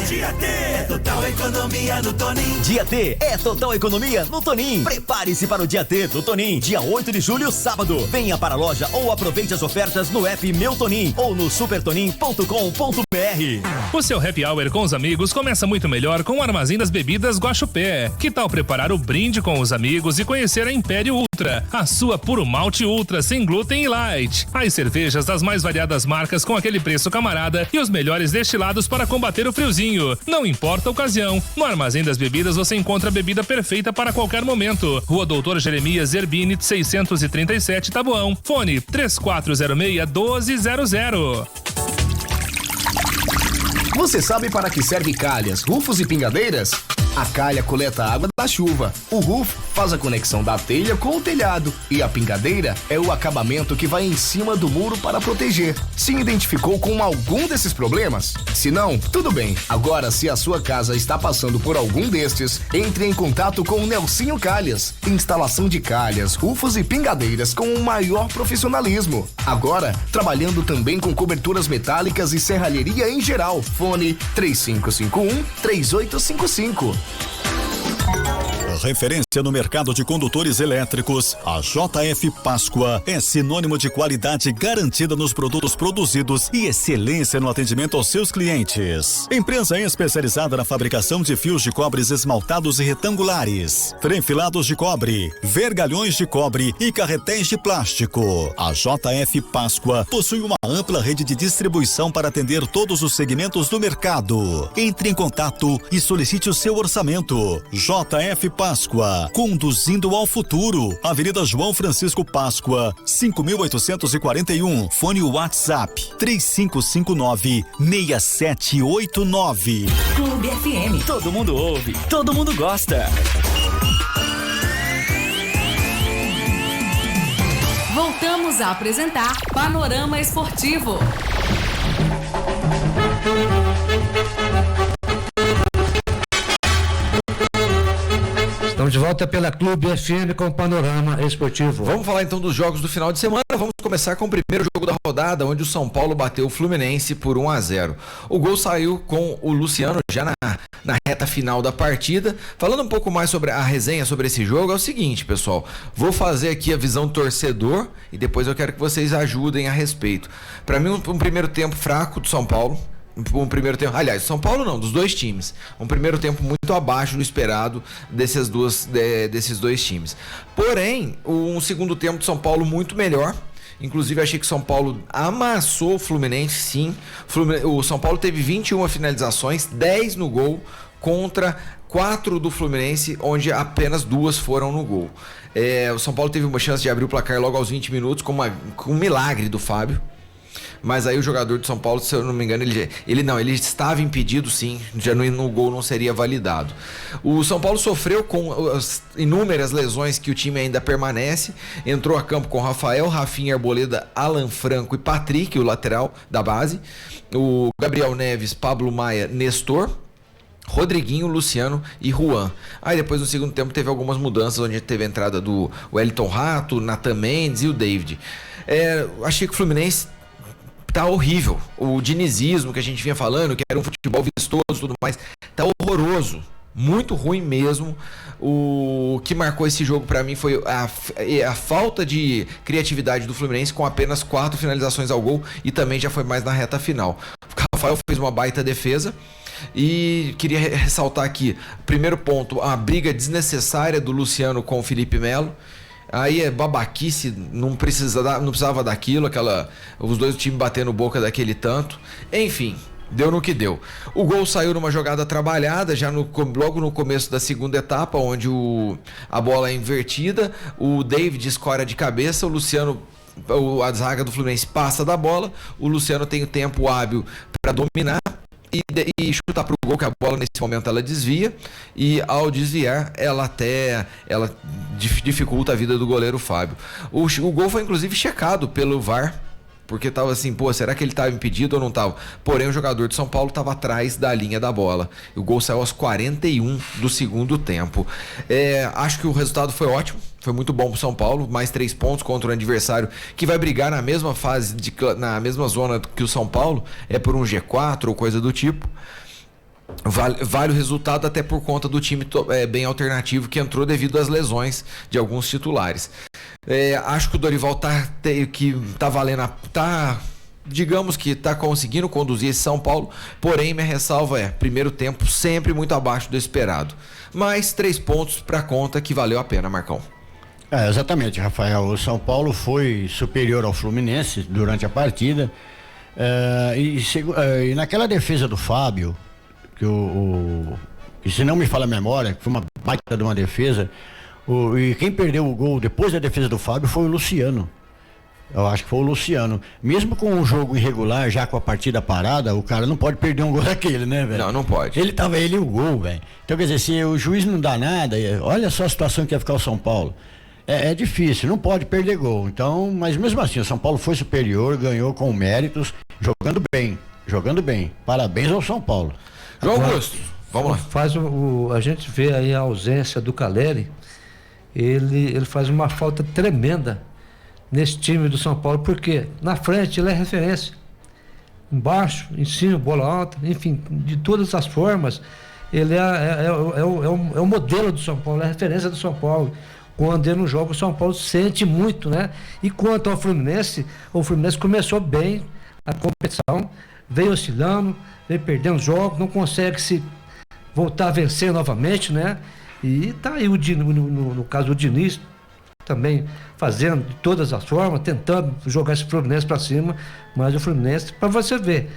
Dia T é total economia no Tonim. Dia T é total economia no Tonim. Prepare-se para o Dia T do Tonim, dia 8 de julho, sábado. Venha para a loja ou aproveite as ofertas no app Meu Tonim ou no supertonim.com.br. O seu happy hour com os amigos começa muito melhor com o Armazém das Bebidas Guaxupé. Que tal preparar o brinde com os amigos e conhecer a Império Ultra, a sua puro malte ultra sem glúten e light. As cervejas das mais variadas marcas com aquele preço camarada e os melhores destilados para combater o friozinho. Não importa a ocasião, no Armazém das Bebidas você encontra a bebida perfeita para qualquer momento. Rua Doutor Jeremias Zerbini, 637, Taboão. Fone 3406-1200. Você sabe para que serve calhas, rufos e pingadeiras? A calha coleta a água da chuva, o roof faz a conexão da telha com o telhado e a pingadeira é o acabamento que vai em cima do muro para proteger. Se identificou com algum desses problemas? Se não, tudo bem. Agora, se a sua casa está passando por algum destes, entre em contato com o Nelsinho Calhas. Instalação de calhas, rufos e pingadeiras com o maior profissionalismo. Agora, trabalhando também com coberturas metálicas e serralheria em geral. Fone 3551-3855. Referência no mercado de condutores elétricos, a JF Páscoa é sinônimo de qualidade garantida nos produtos produzidos e excelência no atendimento aos seus clientes. Empresa especializada na fabricação de fios de cobres esmaltados e retangulares, frenfilados de cobre, vergalhões de cobre e carretéis de plástico. A JF Páscoa possui uma ampla rede de distribuição para atender todos os segmentos do mercado. Entre em contato e solicite o seu orçamento. JF Páscoa, conduzindo ao futuro. Avenida João Francisco Páscoa, 5.841. Fone WhatsApp 3559-6789. Clube FM. Todo mundo ouve, todo mundo gosta. Voltamos a apresentar Panorama Esportivo. Estamos de volta pela Clube FM com o Panorama Esportivo. Vamos falar então dos jogos do final de semana. Vamos começar com o primeiro jogo da rodada, onde o São Paulo bateu o Fluminense por 1-0. O gol saiu com o Luciano já na reta final da partida. Falando um pouco mais sobre a resenha sobre esse jogo, é o seguinte, pessoal. Vou fazer aqui a visão torcedor e depois eu quero que vocês ajudem a respeito. Para mim, um primeiro tempo fraco do São Paulo. Um primeiro tempo, aliás, São Paulo não, dos dois times. Um primeiro tempo muito abaixo do esperado desses dois times. Porém, um segundo tempo de São Paulo muito melhor. Inclusive, achei que o São Paulo amassou o Fluminense, sim. O São Paulo teve 21 finalizações, 10 no gol, contra 4 do Fluminense, onde apenas 2 foram no gol. O São Paulo teve uma chance de abrir o placar logo aos 20 minutos, com um milagre do Fábio. Mas aí o jogador de São Paulo, se eu não me engano, ele estava impedido, sim, já no gol não seria validado. O São Paulo sofreu com as inúmeras lesões que o time ainda permanece, entrou a campo com Rafael, Rafinha, Arboleda, Alan Franco e Patrick, o lateral da base, o Gabriel Neves, Pablo Maia, Nestor, Rodriguinho, Luciano e Juan. Aí depois no segundo tempo teve algumas mudanças, onde teve a entrada do Wellington Rato, Nathan Mendes e o David. Achei que o Fluminense tá horrível. O dinizismo que a gente vinha falando, que era um futebol vistoso e tudo mais, tá horroroso. Muito ruim mesmo. O que marcou esse jogo pra mim foi a falta de criatividade do Fluminense, com apenas 4 finalizações ao gol, e também já foi mais na reta final. O Rafael fez uma baita defesa. E queria ressaltar aqui, primeiro ponto, a briga desnecessária do Luciano com o Felipe Melo. Aí é babaquice, não precisava daquilo, os dois times batendo boca daquele tanto. Enfim, deu no que deu. O gol saiu numa jogada trabalhada, já logo no começo da segunda etapa, onde a bola é invertida, o David escora de cabeça, o Luciano, a zaga do Fluminense passa da bola, o Luciano tem o tempo hábil para dominar e chutar pro gol, que a bola nesse momento ela desvia, e ao desviar ela dificulta a vida do goleiro Fábio. O gol foi inclusive checado pelo VAR, porque tava assim, será que ele tava impedido ou não tava? Porém, o jogador de São Paulo tava atrás da linha da bola. O gol saiu aos 41 do segundo tempo. Acho que o resultado foi ótimo, foi muito bom pro São Paulo, mais 3 pontos contra um adversário que vai brigar na mesma fase, na mesma zona que o São Paulo, por um G4 ou coisa do tipo. Vale o resultado até por conta do time bem alternativo que entrou devido às lesões de alguns titulares. Acho que o Dorival tá valendo, digamos que tá conseguindo conduzir esse São Paulo, porém minha ressalva primeiro tempo sempre muito abaixo do esperado. Mas 3 pontos pra conta que valeu a pena, Marcão. Exatamente, Rafael. O São Paulo foi superior ao Fluminense durante a partida, e naquela defesa do Fábio, que se não me falha a memória, foi uma baita de uma defesa, e quem perdeu o gol depois da defesa do Fábio foi o Luciano. Eu acho que foi o Luciano. Mesmo com o jogo irregular, já com a partida parada, o cara não pode perder um gol daquele, né, velho? Não pode. Ele e o gol, velho. Então, quer dizer, se o juiz não dá nada, olha só a situação que ia ficar o São Paulo. É difícil, não pode perder gol. Então, mas mesmo assim, o São Paulo foi superior, ganhou com méritos, jogando bem. Parabéns ao São Paulo. João Augusto, vamos lá. A gente vê aí a ausência do Caleri. Ele faz uma falta tremenda nesse time do São Paulo, porque na frente ele é referência, embaixo, em cima, bola alta, enfim, de todas as formas ele é o modelo do São Paulo, é a referência do São Paulo. Quando ele não joga, o São Paulo sente muito, né? E quanto ao Fluminense, o Fluminense começou bem a competição, veio oscilando, veio perdendo jogos, não consegue se voltar a vencer novamente, né? E tá aí no caso o Diniz também fazendo de todas as formas, tentando jogar esse Fluminense para cima, mas o Fluminense, para você ver,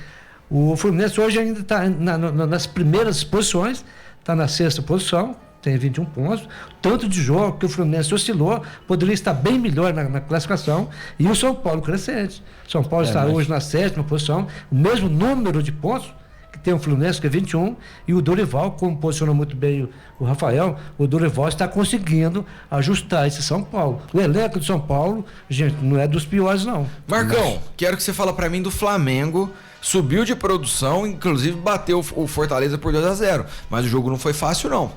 o Fluminense hoje ainda está nas primeiras posições, está na 6ª posição, tem 21 pontos, tanto de jogo que o Fluminense oscilou, poderia estar bem melhor na classificação, e o São Paulo crescente. São Paulo está hoje na 7ª posição, o mesmo número de pontos que tem o Fluminense, que é 21, e o Dorival, como posicionou muito bem o Rafael, o Dorival está conseguindo ajustar esse São Paulo. O elenco de São Paulo, gente, não é dos piores, não. Marcão, quero que você fale para mim do Flamengo. Subiu de produção, inclusive bateu o Fortaleza por 2-0, mas o jogo não foi fácil, não.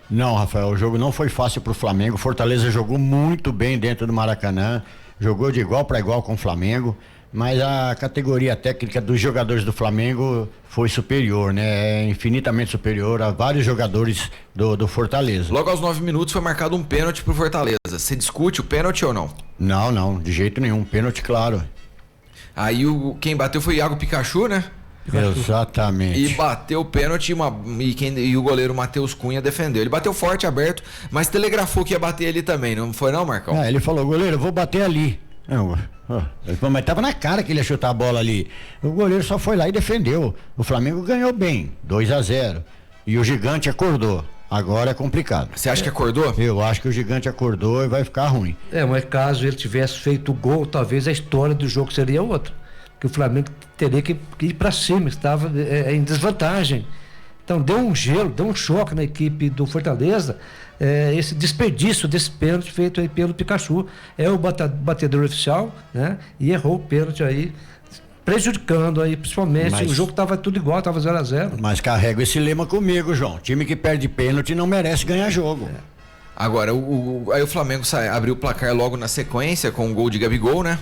Não, Rafael, o jogo não foi fácil pro Flamengo. O Fortaleza jogou muito bem dentro do Maracanã, jogou de igual para igual com o Flamengo. mas a categoria técnica dos jogadores do Flamengo foi superior, né? É infinitamente superior a vários jogadores do Fortaleza. Logo aos 9 minutos foi marcado um pênalti pro Fortaleza. Você discute o pênalti ou não? Não, de jeito nenhum. Pênalti, claro. Aí quem bateu foi o Iago Pikachu, né? Exatamente. E bateu o pênalti e o goleiro Matheus Cunha defendeu. Ele bateu forte, aberto, mas telegrafou que ia bater ali também, não foi não, Marcão? Ele falou, goleiro, eu vou bater ali. Ele falou, mas tava na cara que ele ia chutar a bola ali. O goleiro só foi lá e defendeu. O Flamengo ganhou bem, 2-0. E o Gigante acordou. Agora é complicado. Você acha que acordou? Eu acho que o Gigante acordou e vai ficar ruim. Mas caso ele tivesse feito o gol, talvez a história do jogo seria outra. Que o Flamengo teria que ir para cima, estava em desvantagem. Então deu um gelo, deu um choque na equipe do Fortaleza, esse desperdício desse pênalti feito aí pelo Pikachu. É o batedor oficial, né? E errou o pênalti aí, prejudicando aí, principalmente. O jogo estava tudo igual, estava 0-0. Mas carrego esse lema comigo, João. Time que perde pênalti não merece ganhar jogo. Agora, aí o Flamengo abriu o placar logo na sequência com o gol de Gabigol, né?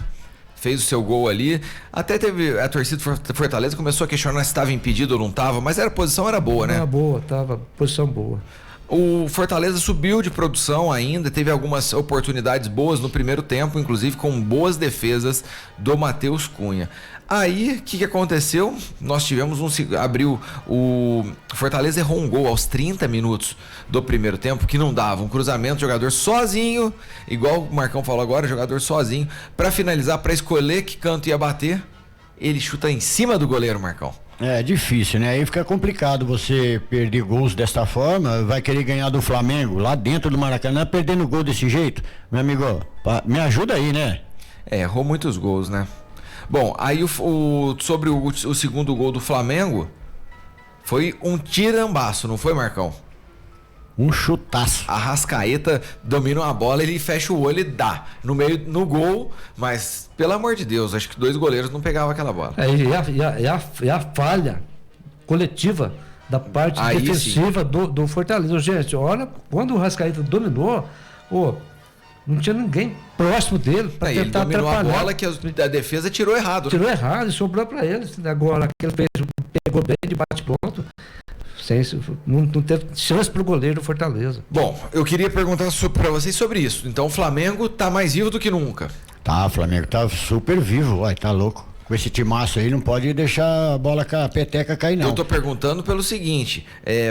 Fez o seu gol ali, até teve a torcida do Fortaleza começou a questionar se estava impedido ou não estava, mas a posição era boa, né? Era boa, tava posição boa. O Fortaleza subiu de produção ainda, teve algumas oportunidades boas no primeiro tempo, inclusive com boas defesas do Matheus Cunha. Aí, o que aconteceu? Nós tivemos o Fortaleza errou um gol aos 30 minutos do primeiro tempo, que não dava, um cruzamento, jogador sozinho, igual o Marcão falou agora, jogador sozinho, para finalizar, para escolher que canto ia bater, ele chuta em cima do goleiro, Marcão. É difícil, né? Aí fica complicado você perder gols desta forma, vai querer ganhar do Flamengo lá dentro do Maracanã, perdendo gol desse jeito. Meu amigo, me ajuda aí, né? Errou muitos gols, né? Bom, aí sobre o segundo gol do Flamengo, foi um tirambaço, não foi, Marcão? Um chutaço. A Arrascaeta domina uma bola, ele fecha o olho e dá no gol, mas pelo amor de Deus, acho que 2 goleiros não pegavam aquela bola. E a falha coletiva da parte aí defensiva do Fortaleza. Gente, olha, quando o Arrascaeta dominou, não tinha ninguém próximo dele para tentar ele dominou atrapalhar. A bola que a defesa tirou errado. Tirou errado e sobrou para ele. Agora, que ele pegou bem de bate-pronto. Não teve chance pro goleiro do Fortaleza. Bom, eu queria perguntar para vocês sobre isso. Então o Flamengo tá mais vivo do que nunca. Tá, o Flamengo tá super vivo, tá louco. Com esse timaço aí não pode deixar a bola, a peteca cair não. Eu tô perguntando pelo seguinte,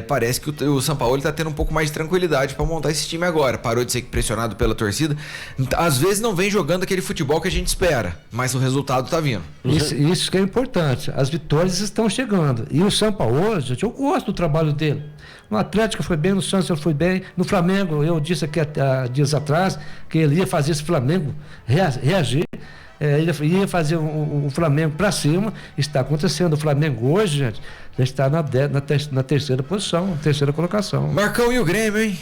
parece que o Sampaoli tá tendo um pouco mais de tranquilidade para montar esse time agora, parou de ser pressionado pela torcida, às vezes não vem jogando aquele futebol que a gente espera, mas o resultado tá vindo. Isso que é importante, as vitórias estão chegando, e o Sampaoli, gente, eu gosto do trabalho dele. No Atlético foi bem, no Santos ele foi bem, no Flamengo eu disse aqui há dias atrás que ele ia fazer esse Flamengo reagir. Ele ia fazer o Flamengo para cima. Está acontecendo. O Flamengo hoje, gente, já está na terceira posição, terceira colocação. Marcão, e o Grêmio, hein?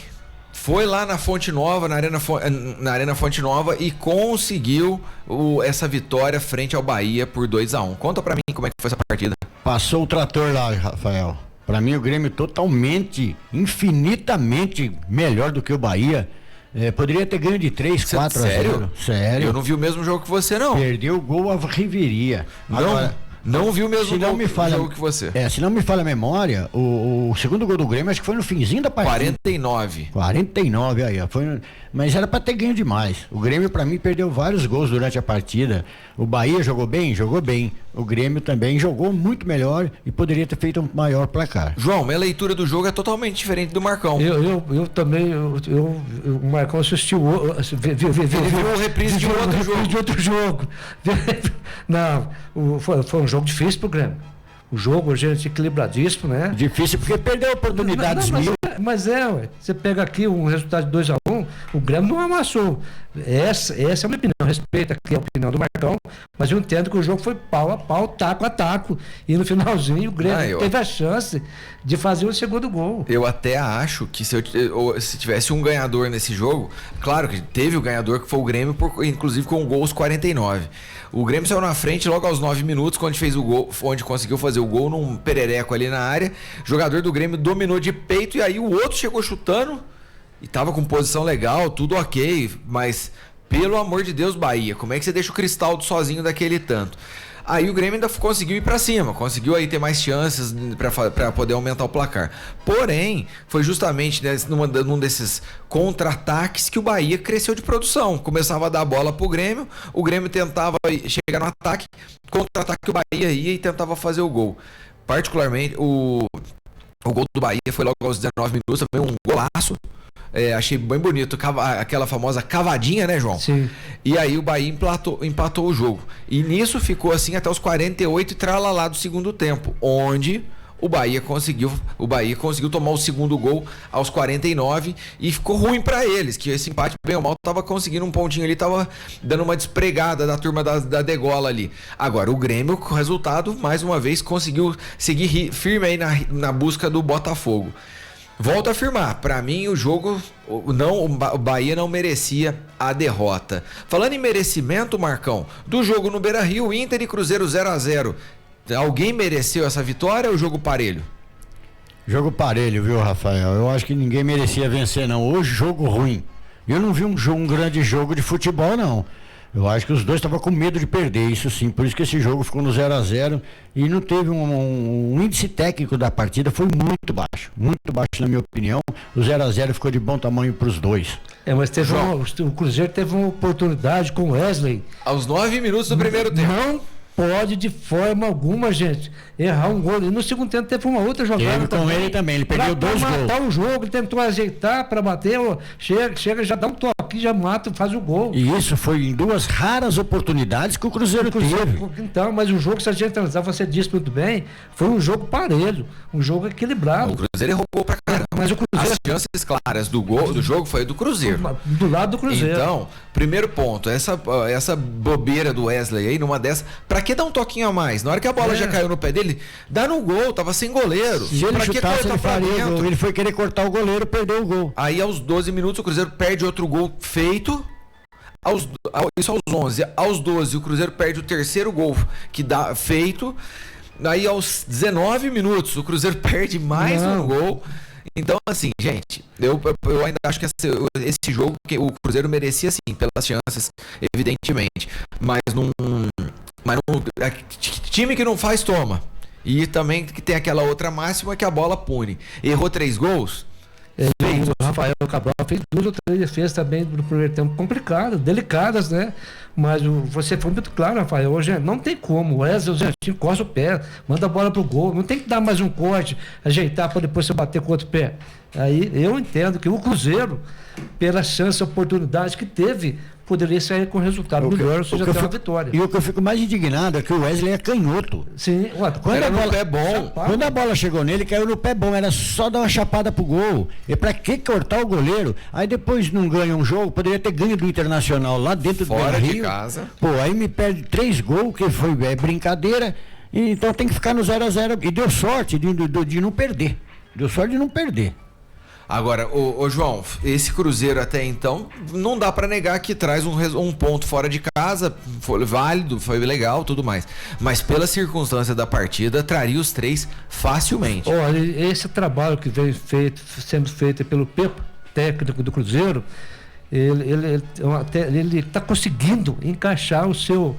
Foi lá na Fonte Nova, na Arena Fonte Nova, e conseguiu essa vitória frente ao Bahia por 2-1. Conta pra mim como é que foi essa partida. Passou o trator lá, Rafael. Pra mim o Grêmio totalmente, infinitamente melhor do que o Bahia. Poderia ter ganho de 3-4-0. Sério? Eu não vi o mesmo jogo que você, não. Perdeu o gol à Riveria. Não vi o mesmo jogo que você. Se não me falha a memória, o segundo gol do Grêmio acho que foi no finzinho da partida. 49 aí, mas era pra ter ganho demais. O Grêmio pra mim perdeu vários gols durante a partida. O Bahia jogou bem. O Grêmio também jogou muito melhor e poderia ter feito um maior placar. João, minha leitura do jogo é totalmente diferente do Marcão. Eu também, o Marcão assistiu, viu reprise de outro jogo. Não, foi um jogo difícil pro Grêmio. O jogo, gente, equilibradíssimo, né? Difícil porque perdeu oportunidades mil. Mas você pega aqui um resultado de 2-1, o Grêmio não amassou. Essa é a minha opinião. Respeito aqui a opinião do Marcão, mas eu entendo que o jogo foi pau a pau, taco a taco. E no finalzinho o Grêmio teve a chance de fazer o segundo gol. Eu até acho que se tivesse um ganhador nesse jogo, claro que teve o ganhador que foi o Grêmio, inclusive com o gol aos 49. O Grêmio saiu na frente logo aos 9 minutos, quando fez o gol, onde conseguiu fazer o gol num perereco ali na área. O jogador do Grêmio dominou de peito e aí o outro chegou chutando e tava com posição legal, tudo ok, mas Pelo amor de Deus, Bahia, como é que você deixa o Cristaldo sozinho daquele tanto? Aí o Grêmio ainda conseguiu ir pra cima, conseguiu aí ter mais chances pra poder aumentar o placar. Porém, foi justamente num desses contra-ataques que o Bahia cresceu de produção. Começava a dar a bola pro Grêmio, o Grêmio tentava chegar no ataque, contra-ataque o Bahia ia e tentava fazer o gol. Particularmente, o gol do Bahia foi logo aos 19 minutos, também um golaço. Achei bem bonito, aquela famosa cavadinha, né, João? Sim. E aí o Bahia empatou o jogo. E nisso ficou assim até os 48 e tralalá do segundo tempo, onde o Bahia conseguiu tomar o segundo gol aos 49 e ficou ruim pra eles, que esse empate bem ou mal tava conseguindo um pontinho ali, tava dando uma despregada da turma da degola ali. Agora o Grêmio, com o resultado, mais uma vez conseguiu seguir firme aí na busca do Botafogo. Volto a afirmar, pra mim o jogo, o Bahia não merecia a derrota. Falando em merecimento, Marcão, do jogo no Beira-Rio, Inter e Cruzeiro 0-0, alguém mereceu essa vitória ou jogo parelho? Jogo parelho, viu, Rafael? Eu acho que ninguém merecia vencer, não. Hoje, jogo ruim. Eu não vi um grande jogo de futebol, não. Eu acho que os dois estavam com medo de perder, isso sim. Por isso que esse jogo ficou no 0-0 e não teve um índice técnico da partida, foi muito baixo na minha opinião. O 0-0 ficou de bom tamanho para os dois. Mas o Cruzeiro teve uma oportunidade com o Wesley. Aos 9 minutos do primeiro tempo. Não pode de forma alguma, gente, errar um gol. E no segundo tempo teve uma outra jogada com ele também, ele perdeu 2 gols. Pra matar o jogo, ele tentou ajeitar para bater, chega, já dá um toque, já mata, faz o gol. E isso foi em 2 raras oportunidades que o Cruzeiro teve. Então, mas o jogo, se a gente analisar, você disse muito bem, foi um jogo parelho, um jogo equilibrado. O Cruzeiro errou gol pra caramba. Mas o Cruzeiro... As chances claras do jogo foi do Cruzeiro. Do lado do Cruzeiro. Então, primeiro ponto, essa bobeira do Wesley aí, numa dessa, pra que dar um toquinho a mais? Na hora que a bola já caiu no pé dele, dá no gol, tava sem goleiro. Se ele chutasse, ele faria gol. Ele foi querer cortar o goleiro, perdeu o gol. Aí aos 12 minutos o Cruzeiro perde outro gol feito. Isso aos 11. Aos 12 o Cruzeiro perde o terceiro gol que dá feito. Aí aos 19 minutos o Cruzeiro perde mais um gol. Então, assim, gente, eu ainda acho que esse jogo que o Cruzeiro merecia sim, pelas chances, evidentemente. Mas time que não faz, toma. E também que tem aquela outra máxima que a bola pune. Errou 3 gols? O Rafael Cabral fez 2 ou 3 defesas também no primeiro tempo complicadas, delicadas, né? Mas você foi muito claro, Rafael. Hoje não tem como. O Wesley, o Zetinho coça o pé, manda a bola pro gol. Não tem que dar mais um corte, ajeitar para depois você bater com o outro pé. Aí eu entendo que o Cruzeiro, pela chance, oportunidade que teve, poderia sair com resultado melhor, ou seja, até uma vitória. E o que eu fico mais indignado é que o Wesley é canhoto. Sim, quando a bola é bom. Quando a bola chegou nele, caiu no pé bom, era só dar uma chapada pro gol. E pra que cortar o goleiro? Aí depois não ganha um jogo, poderia ter ganho do Internacional lá dentro do Rio. De casa. Pô, aí me perde 3 gols, que foi brincadeira. Então tem que ficar no 0-0. E deu sorte de não perder. Deu sorte de não perder. Agora, ô João, esse Cruzeiro até então, não dá pra negar que traz um ponto fora de casa, foi válido, foi legal, tudo mais. Mas pela circunstância da partida, traria os 3 facilmente. Olha, esse trabalho que vem sendo feito pelo Pepa, técnico do Cruzeiro, ele está conseguindo encaixar o seu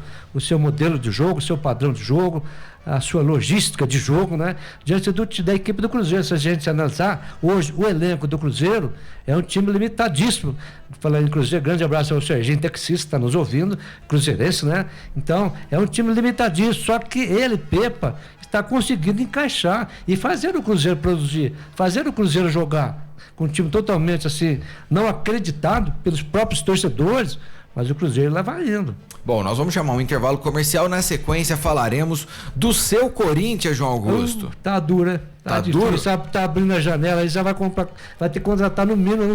modelo de jogo, o seu padrão de jogo, a sua logística de jogo, né? Diante da equipe do Cruzeiro. Se a gente analisar, hoje o elenco do Cruzeiro é um time limitadíssimo. Falando em Cruzeiro, grande abraço ao Serginho taxista, está nos ouvindo, cruzeirense, né? Então, é um time limitadíssimo, só que ele, Pepa, está conseguindo encaixar e fazer o Cruzeiro produzir, fazer o Cruzeiro jogar com um time totalmente assim, não acreditado pelos próprios torcedores, mas o Cruzeiro lá vai indo. Bom, nós vamos chamar um intervalo comercial. Na sequência falaremos do seu Corinthians, João Augusto. Tá duro, né? Tá duro. Sabe, tá abrindo a janela, aí já vai ter que contratar no mínimo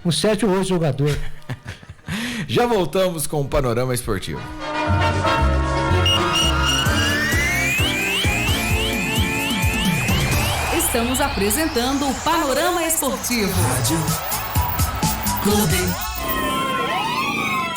uns 7 ou 8 jogadores. Já voltamos com o Panorama Esportivo. Estamos apresentando o Panorama Esportivo. Rádio Clube.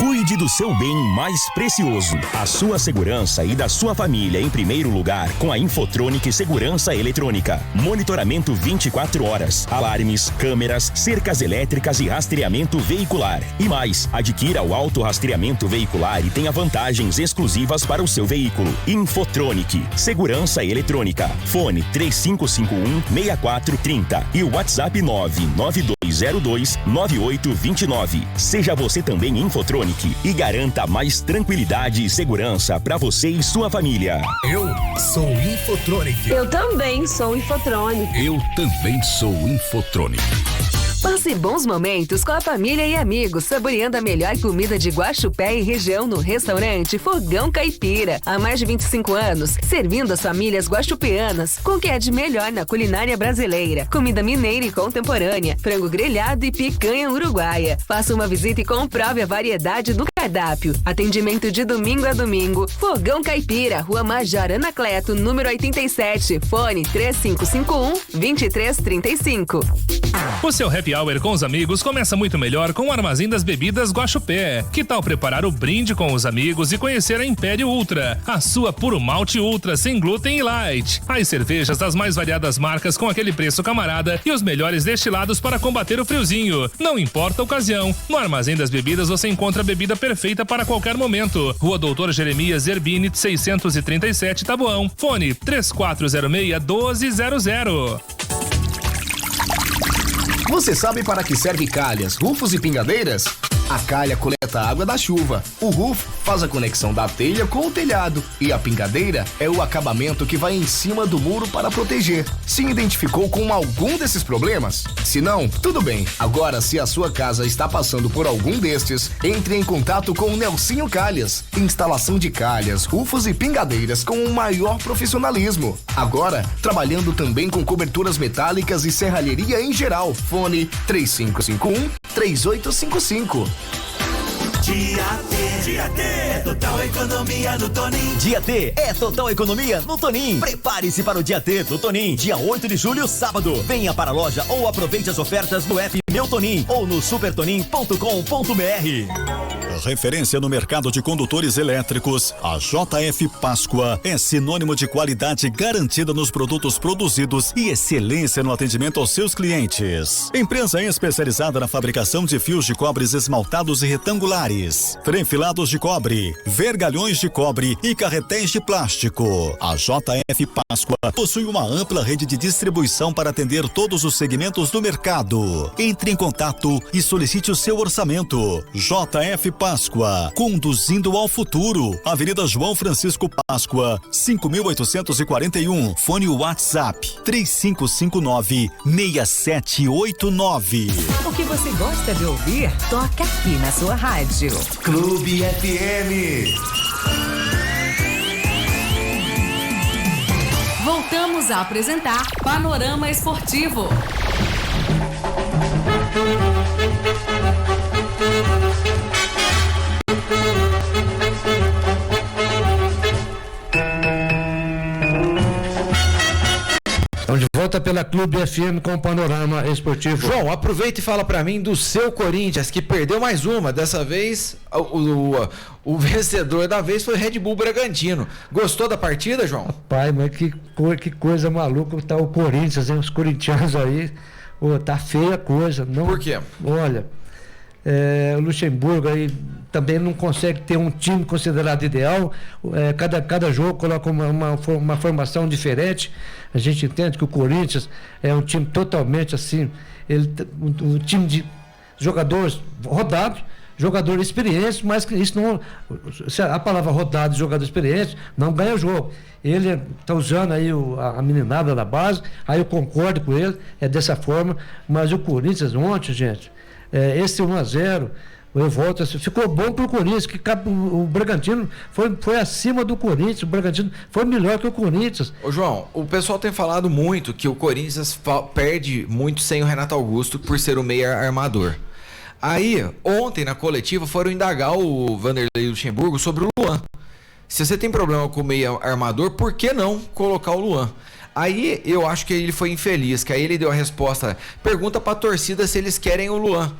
Cuide do seu bem mais precioso, a sua segurança e da sua família em primeiro lugar com a Infotronic Segurança Eletrônica. Monitoramento 24 horas, alarmes, câmeras, cercas elétricas e rastreamento veicular. E mais, adquira o autorrastreamento veicular e tenha vantagens exclusivas para o seu veículo. Infotronic Segurança Eletrônica. Fone 3551-6430 e o WhatsApp 99202-9829. Seja você também Infotronic e garanta mais tranquilidade e segurança para você e sua família. Eu sou Infotronic. Eu também sou Infotronic. Eu também sou Infotronic. Passe bons momentos com a família e amigos, saboreando a melhor comida de Guaxupé e região no restaurante Fogão Caipira. Há mais de 25 anos, servindo as famílias guaxupeanas com o que é de melhor na culinária brasileira. Comida mineira e contemporânea, frango grelhado e picanha uruguaia. Faça uma visita e comprove a variedade do cardápio. Atendimento de domingo a domingo. Fogão Caipira, Rua Major Anacleto, número 87. Fone 3551-2335. O seu happy hour com os amigos começa muito melhor com o Armazém das Bebidas Guaxupé. Que tal preparar o brinde com os amigos e conhecer a Império Ultra, a sua puro malte ultra sem glúten e light. As cervejas das mais variadas marcas com aquele preço camarada e os melhores destilados para combater o friozinho. Não importa a ocasião, no Armazém das Bebidas você encontra a bebida perfeita para qualquer momento. Rua Doutor Jeremias Zerbini, 637, Taboão. Fone 3406-1200. Você sabe para que serve calhas, rufos e pingadeiras? A calha coleta a água da chuva, o roof faz a conexão da telha com o telhado e a pingadeira é o acabamento que vai em cima do muro para proteger. Se identificou com algum desses problemas? Se não, tudo bem. Agora, se a sua casa está passando por algum destes, entre em contato com o Nelsinho Calhas. Instalação de calhas, rufos e pingadeiras com o maior profissionalismo. Agora, trabalhando também com coberturas metálicas e serralheria em geral. Fone 3551-3855. Dia T é total economia no Tonin. Dia T é total economia no Tonin. Prepare-se para o Dia T do Tonin, dia 8 de julho, sábado. Venha para a loja ou aproveite as ofertas no app Meu Tonin ou no supertonin.com.br. Referência no mercado de condutores elétricos, a JF Páscoa é sinônimo de qualidade garantida nos produtos produzidos e excelência no atendimento aos seus clientes. Empresa especializada na fabricação de fios de cobres esmaltados e retangulares, frenfilados de cobre, vergalhões de cobre e carretéis de plástico. A JF Páscoa possui uma ampla rede de distribuição para atender todos os segmentos do mercado. Entre em contato e solicite o seu orçamento. JF Páscoa, conduzindo ao futuro. Avenida João Francisco Páscoa, 5.841. Fone WhatsApp 3559-6789. O que você gosta de ouvir, toca aqui na sua rádio. Clube FM. Voltamos a apresentar Panorama Esportivo. Estamos de volta pela Clube FM com o Panorama Esportivo. João, aproveita e fala pra mim do seu Corinthians, que perdeu mais uma. Dessa vez, o vencedor da vez foi o Red Bull Bragantino. Gostou da partida, João? Pai, mas que coisa maluca tá o Corinthians, hein? Os corintianos aí, tá feia a coisa. Não, por quê? Olha, o Luxemburgo aí também não consegue ter um time considerado ideal. Cada jogo coloca uma formação diferente. A gente entende que o Corinthians é um time totalmente assim, um time de jogadores rodados, jogadores experientes, mas que isso não, a palavra rodado, jogador experiente, não ganha o jogo. Ele está usando aí a meninada da base, aí eu concordo com ele, é dessa forma, mas o Corinthians ontem, gente, esse 1-0, eu volto assim, ficou bom pro Corinthians, que o Bragantino foi acima do Corinthians, o Bragantino foi melhor que o Corinthians. Ô João, o pessoal tem falado muito que o Corinthians perde muito sem o Renato Augusto por ser o meia armador. Aí, ontem na coletiva foram indagar o Vanderlei Luxemburgo sobre o Luan. Se você tem problema com o meia armador, por que não colocar o Luan? Aí eu acho que ele foi infeliz, que aí ele deu a resposta, pergunta pra torcida se eles querem o Luan.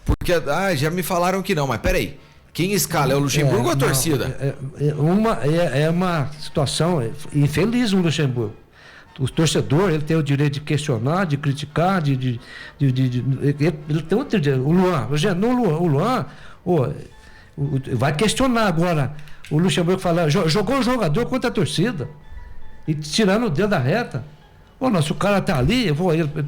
Porque já me falaram que não, mas peraí, Quem escala é o Luxemburgo ou a torcida? É uma situação infeliz no Luxemburgo. O torcedor, ele tem o direito de questionar, de criticar, ele tem outro direito. O Luan, vai questionar agora. O Luxemburgo fala, jogou o jogador contra a torcida e tirando o dedo da reta. Se o cara tá ali, ele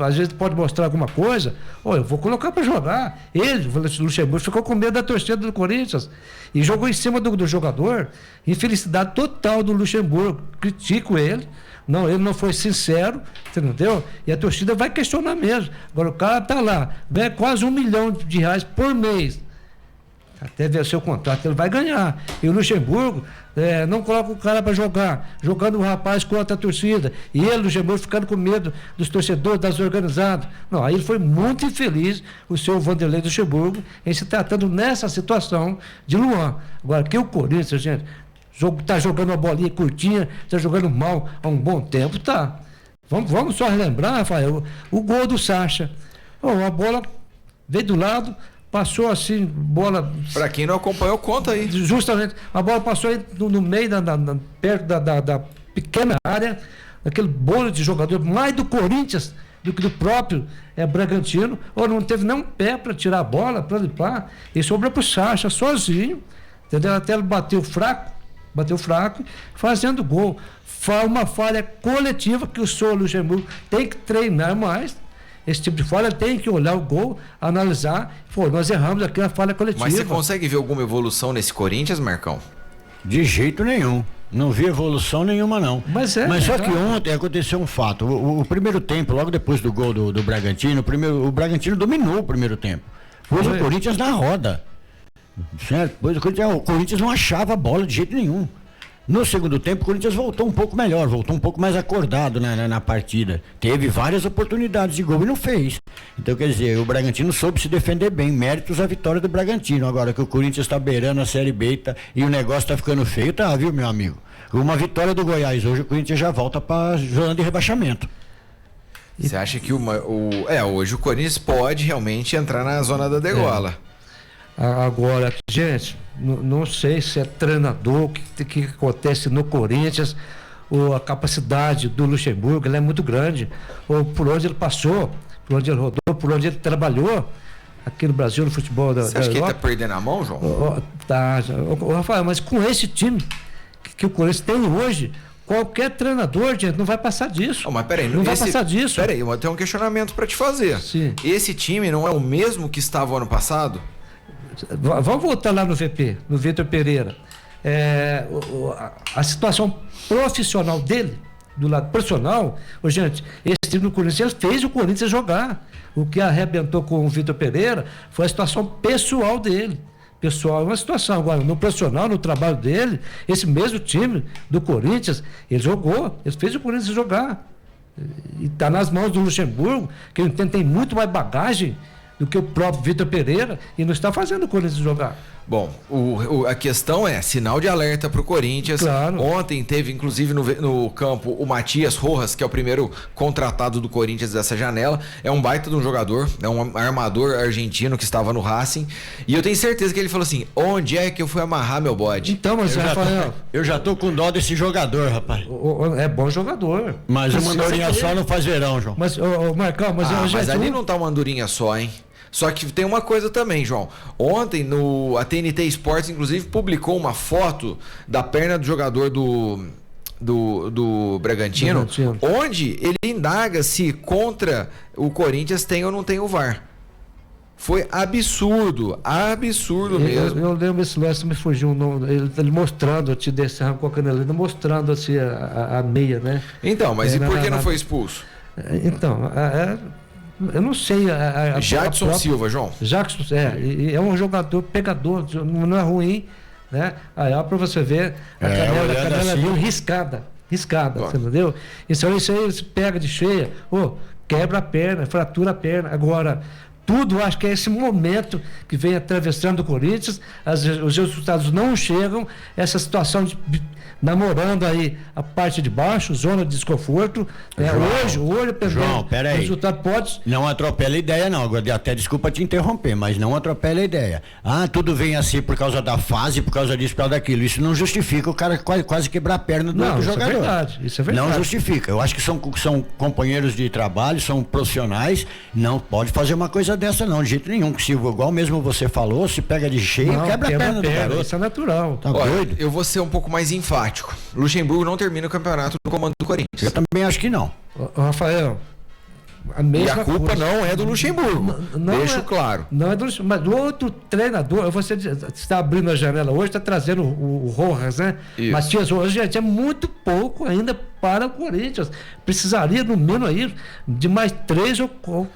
às vezes pode mostrar alguma coisa, eu vou colocar para jogar. O Luxemburgo ficou com medo da torcida do Corinthians e jogou em cima do jogador. Infelicidade total do Luxemburgo. Critico ele. Não, ele não foi sincero, entendeu? E a torcida vai questionar mesmo. Agora o cara tá lá, ganha quase R$1 milhão por mês. Até vencer o contrato, ele vai ganhar. E o Luxemburgo não coloca o cara para jogar, jogando o rapaz contra a torcida. E ele, Luxemburgo, ficando com medo dos torcedores, das organizadas. Não, aí ele foi muito infeliz, o senhor Vanderlei Luxemburgo, em se tratando nessa situação de Luan. Agora, que o Corinthians, gente, está jogando uma bolinha curtinha, está jogando mal há um bom tempo, tá. Vamos só relembrar, Rafael, o gol do Sacha. A bola veio do lado, passou assim, bola... Pra quem não acompanhou, conta aí. Justamente, a bola passou no meio, perto da pequena área, aquele bolo de jogador, mais do Corinthians do que do próprio Bragantino, não teve nem um pé para tirar a bola, para limpar, e sobrou pro Sacha sozinho, entendeu? Até ele bateu fraco, fazendo gol. Uma falha coletiva que o senhor Luxemburgo tem que treinar mais. Esse tipo de falha tem que olhar o gol, analisar. Nós erramos aqui na falha coletiva. Mas você consegue ver alguma evolução nesse Corinthians, Marcão? De jeito nenhum. Não vi evolução nenhuma, não. Mas só que ontem aconteceu um fato. O primeiro tempo, logo depois do gol do Bragantino, o Bragantino dominou o primeiro tempo. Pôs o Corinthians na roda. Certo? Pois o Corinthians não achava a bola de jeito nenhum. No segundo tempo, o Corinthians voltou um pouco melhor, voltou um pouco mais acordado na partida. Teve várias oportunidades de gol e não fez. Então, quer dizer, o Bragantino soube se defender bem, méritos à vitória do Bragantino. Agora que o Corinthians está beirando a Série B e o negócio está ficando feio, tá, viu, meu amigo? Uma vitória do Goiás hoje, o Corinthians já volta para a zona de rebaixamento. Você acha que hoje o Corinthians pode realmente entrar na zona da degola? Agora, gente, não sei se é treinador, o que acontece no Corinthians, ou a capacidade do Luxemburgo, ela é muito grande, ou por onde ele passou, por onde ele rodou, por onde ele trabalhou aqui no Brasil, no futebol da Europa. Você acha que ele está perdendo a mão, João? Rafael, mas com esse time que o Corinthians tem hoje, qualquer treinador, gente, não vai passar disso. Mas peraí, não vai passar disso. Peraí, eu tenho um questionamento para te fazer. Sim. Esse time não é o mesmo que estava ano passado? Vamos voltar lá no VP, no Vitor Pereira. A situação profissional dele, do lado profissional, gente, esse time do Corinthians fez o Corinthians jogar. O que arrebentou com o Vitor Pereira foi a situação pessoal dele. Pessoal é uma situação. Agora, no profissional, no trabalho dele, esse mesmo time do Corinthians, ele jogou, ele fez o Corinthians jogar. E está nas mãos do Luxemburgo, que eu entendo tem muito mais bagagem do que o próprio Vitor Pereira e não está fazendo o Corinthians jogar. Bom, a questão é sinal de alerta para o Corinthians. Claro. Ontem teve, inclusive, no campo o Matias Rojas, que é o primeiro contratado do Corinthians dessa janela. É um baita de um jogador, é um armador argentino que estava no Racing. E eu tenho certeza que ele falou assim: onde é que eu fui amarrar meu bode? Então, mas Rafael, eu já tô com dó desse jogador, rapaz. É bom jogador. Mas uma andorinha só não faz verão, João. Mas, Marcão, mas ali não tá uma andorinha só, hein? Só que tem uma coisa também, João. Ontem a TNT Sports, inclusive, publicou uma foto da perna do jogador do Bragantino, onde ele indaga se contra o Corinthians tem ou não tem o VAR. Foi absurdo mesmo. Eu lembro esse lance, me fugiu o nome, ele mostrando, eu te desse arrancou a caneleta, mostrando assim a meia, né? Então, mas e por que não foi expulso? Então, eu não sei. Jadson Silva, João. Jackson, é um jogador pegador, não é ruim, né? Aí ó, pra você ver, a canela assim, dele riscada, você entendeu? Isso aí se pega de cheia, quebra a perna, fratura a perna. Agora, tudo, acho que é esse momento que vem atravessando o Corinthians, os resultados não chegam, essa situação namorando aí a parte de baixo, zona de desconforto. Hoje, João, peraí. O resultado pode... Não atropela a ideia, não. Agora, até desculpa te interromper, mas não atropela a ideia. Tudo vem assim por causa da fase, por causa disso, por causa daquilo. Isso não justifica o cara quase quebrar a perna do outro jogador. Isso é verdade. Não justifica. Eu acho que são companheiros de trabalho, são profissionais. Não pode fazer uma coisa dessa, não, de jeito nenhum. Se igual mesmo você falou, se pega de cheio, quebra a perna do garoto. Isso é natural. Tá doido? Eu vou ser um pouco mais enfático. Luxemburgo não termina o campeonato no comando do Corinthians. Eu também acho que não. Rafael, e a culpa não é do Luxemburgo. Deixo claro. Não é do Luxemburgo, mas do outro treinador. Você está abrindo a janela hoje, está trazendo o Rojas, né? Isso. Matias Rojas, gente, é muito pouco ainda para o Corinthians. Precisaria, no mínimo, aí, de mais 3 ou 4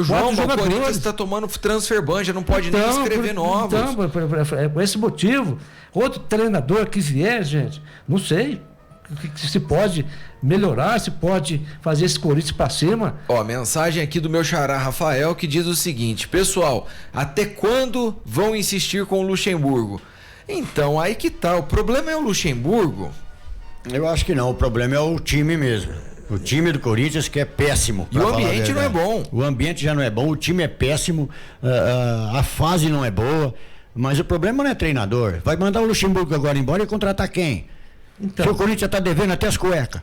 jogadores. O Corinthians está tomando transfer ban, já não pode nem escrever novos. Então, por esse motivo, outro treinador que vier, gente, não sei se pode melhorar, se pode fazer esse Corinthians para cima. Mensagem aqui do meu xará Rafael que diz o seguinte: pessoal, até quando vão insistir com o Luxemburgo? Então, aí que tá, o problema é o Luxemburgo? Eu acho que não, o problema é o time mesmo. O time do Corinthians que é péssimo. E o ambiente não é bom. O ambiente já não é bom, o time é péssimo, a fase não é boa, mas o problema não é treinador. Vai mandar o Luxemburgo agora embora e contratar quem? Então. Se o Corinthians tá devendo até as cuecas,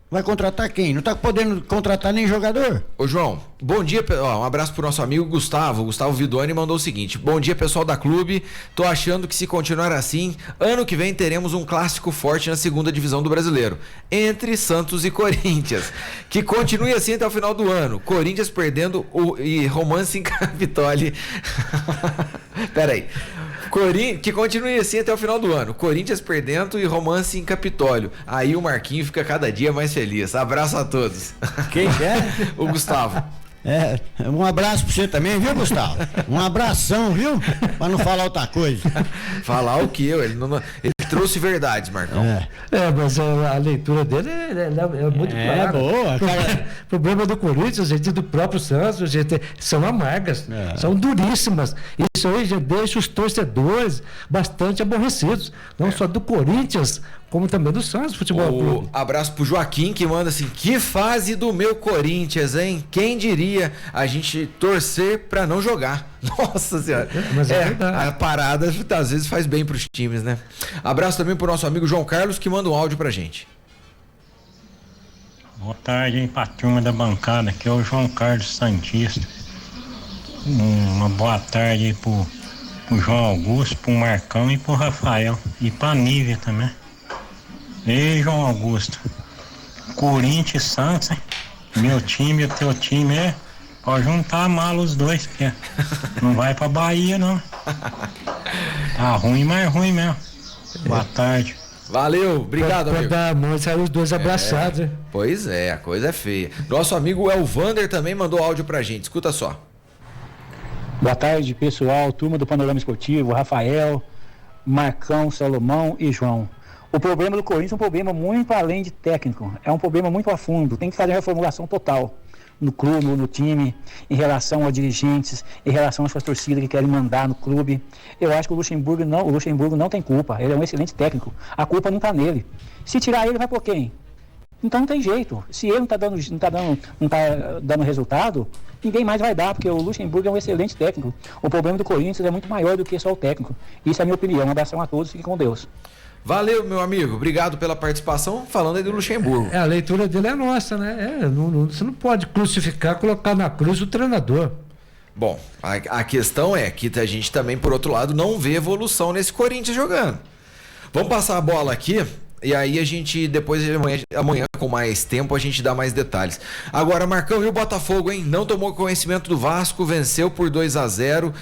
vai contratar quem? Não tá podendo contratar nem jogador. Ô João, bom dia, um abraço pro nosso amigo Gustavo Vidoni mandou o seguinte: bom dia pessoal da clube, tô achando que se continuar assim, ano que vem teremos um clássico forte na segunda divisão do Brasileiro, entre Santos e Corinthians, que continue assim até o final do ano, Corinthians perdendo e romance em Capitólio. Peraí. Que continue assim até o final do ano. Corinthians perdendo e romance em Capitólio. Aí o Marquinho fica cada dia mais feliz. Abraço a todos. Quem é? O Gustavo. Um abraço pra você também, viu, Gustavo? Um abração, viu? Pra não falar outra coisa. Falar o quê? Ele trouxe verdades, Marcão. Mas a leitura dele é muito clara. É boa. O problema do Corinthians, gente, do próprio Santos, gente, são amargas, são duríssimas. Isso aí já deixa os torcedores bastante aborrecidos. Não só do Corinthians, como também do Santos Futebol Clube. Abraço pro Joaquim, que manda assim: que fase do meu Corinthians, hein? Quem diria a gente torcer pra não jogar? Nossa senhora. Mas é verdade. A parada às vezes faz bem pros times, né? Abraço também pro nosso amigo João Carlos, que manda um áudio pra gente. Boa tarde, hein, pra turma da bancada, aqui é o João Carlos Santista. Uma boa tarde aí pro João Augusto, pro Marcão e pro Rafael. E pra Nívia também. Ei, João Augusto, Corinthians e Santos, hein? Meu time e o teu time pode juntar a mala os dois, porque não vai pra Bahia, não. Tá ruim, mas é ruim mesmo. Boa tarde. Valeu, obrigado, amigo. Dar a mão e sair os dois abraçados, hein? Pois é, a coisa é feia. Nosso amigo Elvander também mandou áudio pra gente, escuta só. Boa tarde, pessoal, turma do Panorama Esportivo, Rafael, Marcão, Salomão e João. O problema do Corinthians é um problema muito além de técnico, é um problema muito a fundo, tem que fazer a reformulação total no clube, no time, em relação a dirigentes, em relação às suas torcidas que querem mandar no clube. Eu acho que o Luxemburgo não tem culpa, ele é um excelente técnico, a culpa não está nele. Se tirar ele, vai por quem? Então não tem jeito, se ele não tá dando resultado, ninguém mais vai dar, porque o Luxemburgo é um excelente técnico. O problema do Corinthians é muito maior do que só o técnico. Isso é a minha opinião, um abração a todos, fiquem com Deus. Valeu, meu amigo. Obrigado pela participação. Falando aí do Luxemburgo. A leitura dele é nossa, né? Você não pode crucificar, colocar na cruz o treinador. Bom, a questão é que a gente também, por outro lado, não vê evolução nesse Corinthians jogando. Vamos passar a bola aqui. E aí a gente, depois de amanhã com mais tempo, a gente dá mais detalhes. Agora, Marcão, e o Botafogo, hein? Não tomou conhecimento do Vasco, venceu por 2-0,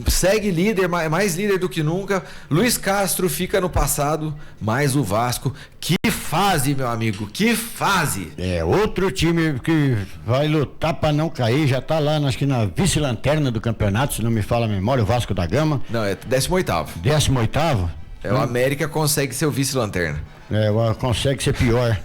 segue líder, mais líder do que nunca. Luiz Castro fica no passado, mas o Vasco, que fase, meu amigo, que fase! Outro time que vai lutar para não cair, já tá lá, acho que na vice-lanterna do campeonato, se não me falha a memória, o Vasco da Gama. Não, é 18º. 18º? O América consegue ser o vice-lanterna. Consegue ser pior.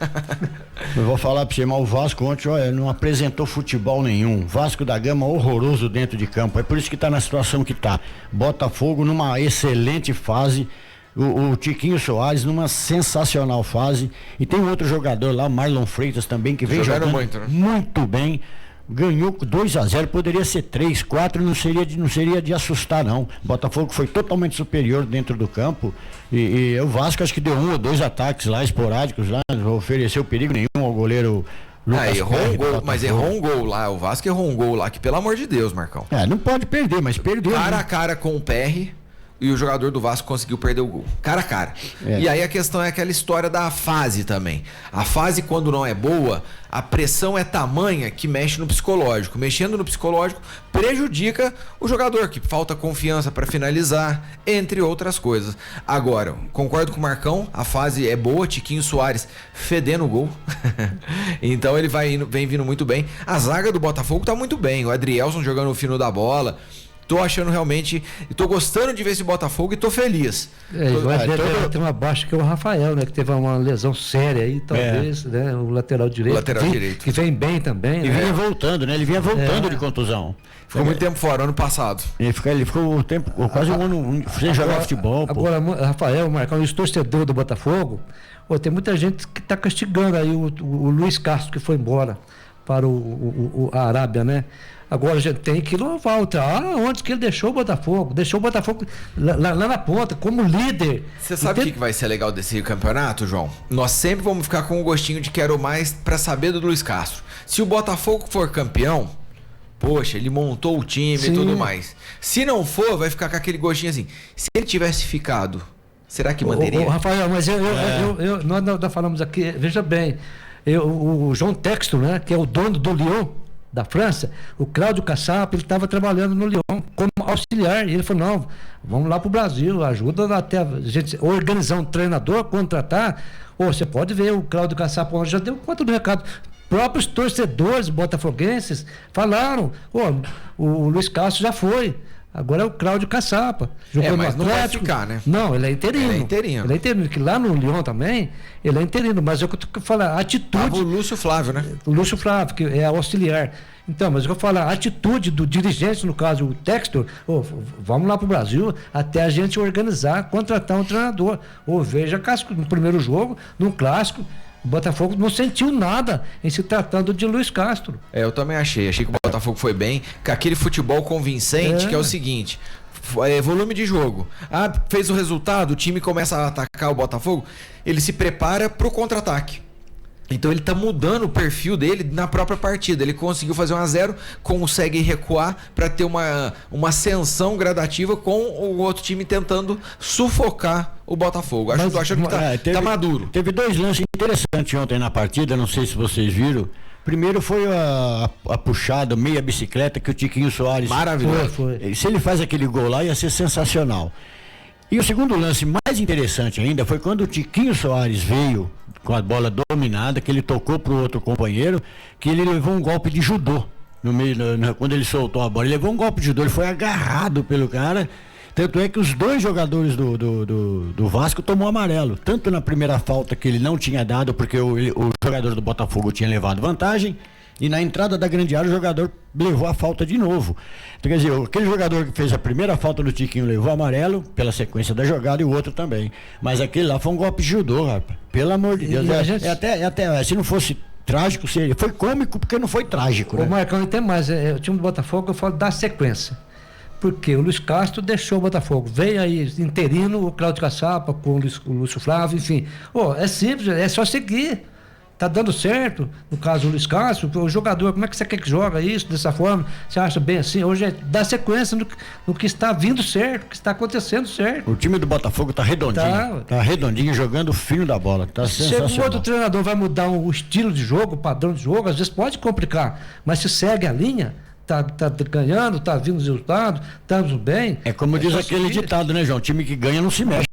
Eu vou falar pra você, mas o Vasco ontem, não apresentou futebol nenhum. Vasco da Gama horroroso dentro de campo. É por isso que tá na situação que tá. Botafogo numa excelente fase. O Tiquinho Soares numa sensacional fase. E tem outro jogador lá, Marlon Freitas também, que vem jogando muito, né? Muito bem. Ganhou 2-0, poderia ser 3-4, não seria de assustar, não. O Botafogo foi totalmente superior dentro do campo. E o Vasco acho que deu 1 ou 2 ataques lá, esporádicos lá, não ofereceu perigo nenhum ao goleiro. Mas errou um gol lá. O Vasco errou um gol lá, que pelo amor de Deus, Marcão. Não pode perder, mas perdeu. Cara a cara com o PR. E o jogador do Vasco conseguiu perder o gol. Cara a cara. E aí a questão é aquela história da fase também. A fase, quando não é boa, a pressão é tamanha que mexe no psicológico. Mexendo no psicológico, prejudica o jogador, que falta confiança para finalizar, entre outras coisas. Agora, concordo com o Marcão, a fase é boa, Tiquinho Soares fedendo o gol. Então ele vem vindo muito bem. A zaga do Botafogo tá muito bem. O Adrielson jogando o fino da bola. Tô achando realmente, tô gostando de ver esse Botafogo e tô feliz. Tem uma baixa que é o Rafael, né? Que teve uma lesão séria aí, talvez, né? O lateral direito. Que vem bem também. Ele vinha voltando, né? Ele vinha voltando de contusão. Ficou muito tempo fora, ano passado. Ele ficou quase um ano sem jogar futebol. Agora, Rafael, Marcão, os torcedores do Botafogo, tem muita gente que tá castigando aí o Luiz Castro, que foi embora para a Arábia, né? Agora a gente tem que louvar onde que ele deixou o Botafogo? Deixou o Botafogo lá na ponta, como líder. Você sabe o que vai ser legal desse campeonato, João? Nós sempre vamos ficar com um gostinho de quero mais para saber do Luiz Castro. Se o Botafogo for campeão, poxa, ele montou o time e tudo mais. Se não for, vai ficar com aquele gostinho assim. Se ele tivesse ficado, será que manteria? Rafael, mas nós falamos aqui, veja bem, o João Textor, né, que é o dono do Lyon, da França, o Cláudio Cassapa, ele estava trabalhando no Lyon como auxiliar, e ele falou, não, vamos lá para o Brasil, ajuda até a gente organizar um treinador, contratar. Você pode ver, o Cláudio Cassapa já deu conta do recado. Próprios torcedores botafoguenses falaram, o Luiz Castro já foi, agora é o Cláudio Cassapa. Mas não vai ficar, né? Não, ele é interino. Ele é interino, que lá no Lyon também, ele é interino, mas eu tô falando, a atitude... o Lúcio Flávio, né? O Lúcio Flávio, que é auxiliar. Então, mas eu vou falar, a atitude do dirigente, no caso o Textor, vamos lá pro Brasil, até a gente organizar, contratar um treinador. Veja, no primeiro jogo, num clássico, o Botafogo não sentiu nada em se tratando de Luiz Castro. Eu também achei que o Botafogo foi bem, com aquele futebol convincente, que é o seguinte, volume de jogo. Fez o resultado, o time começa a atacar o Botafogo, ele se prepara pro contra-ataque. Então ele tá mudando o perfil dele na própria partida. Ele conseguiu fazer 1-0, consegue recuar para ter uma ascensão gradativa com o outro time tentando sufocar o Botafogo. Tô achando que tá maduro. Teve 2 lances interessantes ontem na partida, não sei se vocês viram. Primeiro foi a puxada, meia bicicleta que o Tiquinho Soares... Maravilhoso. Foi. Se ele faz aquele gol lá, ia ser sensacional. E o segundo lance mais interessante ainda foi quando o Tiquinho Soares veio com a bola dominada, que ele tocou pro outro companheiro, que ele levou um golpe de judô no meio, quando ele soltou a bola, ele levou um golpe de judô, ele foi agarrado pelo cara, tanto é que os 2 jogadores do Vasco tomou amarelo, tanto na primeira falta que ele não tinha dado, porque o jogador do Botafogo tinha levado vantagem, e na entrada da grande área o jogador levou a falta de novo. Então, quer dizer, aquele jogador que fez a primeira falta no Tiquinho levou amarelo pela sequência da jogada e o outro também. Mas aquele lá foi um golpe de judô, rapaz. Pelo amor de Deus. Até se não fosse trágico, seria. Foi cômico porque não foi trágico, né? Marcão, não tem mais. O time do Botafogo, eu falo da sequência. Porque o Luiz Castro deixou o Botafogo. Veio aí interino, o Cláudio Cassapa com o Lúcio Flávio, enfim. É simples, é só seguir. Tá dando certo, no caso o Luiz Castro, o jogador, como é que você quer que joga isso dessa forma? Você acha bem assim? Hoje é dar sequência no que está vindo certo, que está acontecendo certo. O time do Botafogo tá redondinho. Tá redondinho, jogando o fino da bola. Tá sensacional. Se o outro treinador vai mudar o estilo de jogo, o padrão de jogo, às vezes pode complicar, mas se segue a linha, tá ganhando, tá vindo os resultados, estamos bem. É como diz aquele ditado, né, João? Time que ganha não se mexe.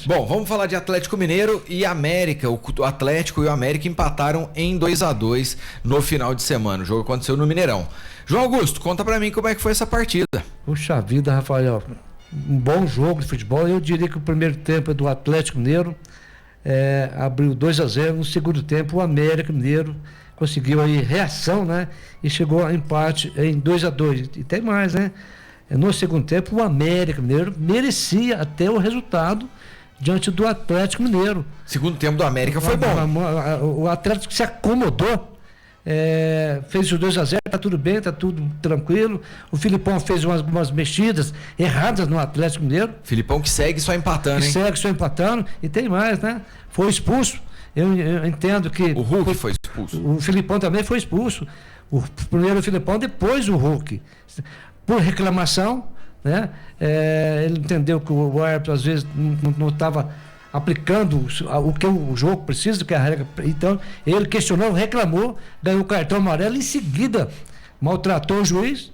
Bom, vamos falar de Atlético Mineiro e América. O Atlético e o América empataram em 2-2 no final de semana. O jogo aconteceu no Mineirão. João Augusto, conta pra mim como é que foi essa partida. Puxa vida, Rafael. Um bom jogo de futebol. Eu diria que o primeiro tempo é do Atlético Mineiro. Abriu 2-0. No segundo tempo, o América Mineiro conseguiu aí reação, né? E chegou a empate em 2-2. E tem mais, né? No segundo tempo, o América Mineiro merecia até o resultado diante do Atlético Mineiro. Segundo tempo do América foi bom. O Atlético se acomodou, fez os 2-0, tá tudo bem, tá tudo tranquilo. O Filipão fez algumas mexidas erradas no Atlético Mineiro. Filipão que segue só empatando, hein? Segue só empatando, e tem mais, né? Foi expulso. Eu entendo que... O Hulk foi expulso. O Filipão também foi expulso. Primeiro o Filipão, depois o Hulk. Por reclamação, né? Ele entendeu que o árbitro às vezes não estava aplicando o que o jogo precisa, que a regra. Então, ele questionou, reclamou, ganhou o cartão amarelo, em seguida maltratou o juiz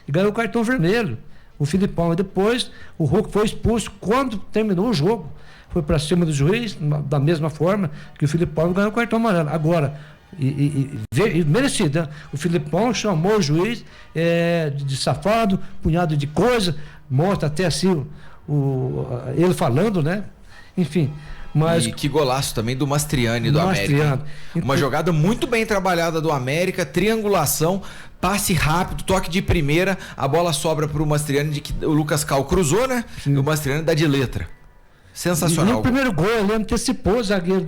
e ganhou o cartão vermelho. O Filipão, e depois o Hulk foi expulso quando terminou o jogo. Foi para cima do juiz, da mesma forma que o Filipão ganhou o cartão amarelo. Agora, merecido, né? O Filipão chamou o juiz de safado, punhado de coisa, mostra até assim ele falando, né? Enfim. Mas... E que golaço também do Mastriani do América. Uma jogada muito bem trabalhada do América, triangulação, passe rápido, toque de primeira, a bola sobra para o Mastriani, de que o Lucas Cal cruzou, né? Sim. E o Mastriani dá de letra. Sensacional. No primeiro gol, ele antecipou o zagueiro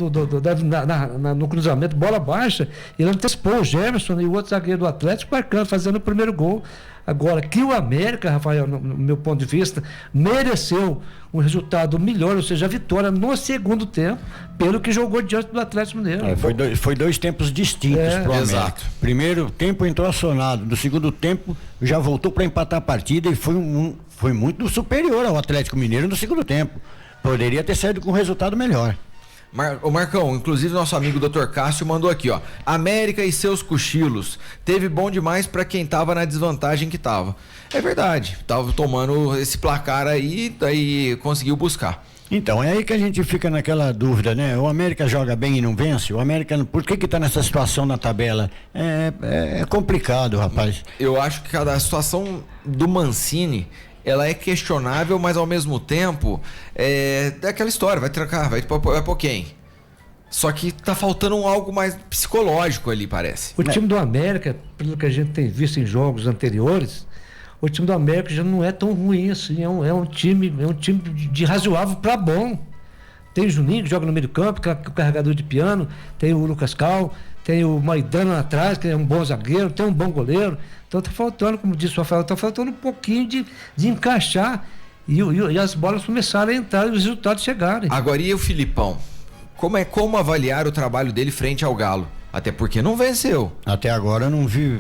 no cruzamento, bola baixa, ele antecipou o Jefferson e o outro zagueiro do Atlético marcando, fazendo o primeiro gol. Agora, que o América, Rafael, no meu ponto de vista, mereceu um resultado melhor, ou seja, a vitória no segundo tempo, pelo que jogou diante do Atlético Mineiro. Foi dois tempos distintos pro América. Exato. Primeiro tempo entrou acionado, no segundo tempo já voltou para empatar a partida e foi muito superior ao Atlético Mineiro no segundo tempo. Poderia ter saído com um resultado melhor. O Marcão, inclusive nosso amigo Dr. Cássio mandou aqui, ó. América e seus cochilos. Teve bom demais pra quem tava na desvantagem que tava. É verdade. Tava tomando esse placar aí, daí conseguiu buscar. Então, é aí que a gente fica naquela dúvida, né? O América joga bem e não vence? O América, por que tá nessa situação na tabela? É complicado, rapaz. Eu acho que a situação do Mancini, ela é questionável, mas ao mesmo tempo é aquela história, vai trancar, vai pôr quem? Só que tá faltando algo mais psicológico ali, parece. O time do América, pelo que a gente tem visto em jogos anteriores, o time do América já não é tão ruim assim, é um time de razoável para bom. Tem o Juninho que joga no meio do campo, que é o carregador de piano, tem o Lucas Cal, tem o Maidana lá atrás, que é um bom zagueiro, tem um bom goleiro. Então tá faltando, como disse o Rafael, tá faltando um pouquinho de encaixar e as bolas começaram a entrar e os resultados chegarem. Agora, e o Filipão? Como avaliar o trabalho dele frente ao Galo? Até porque não venceu. Até agora eu não vi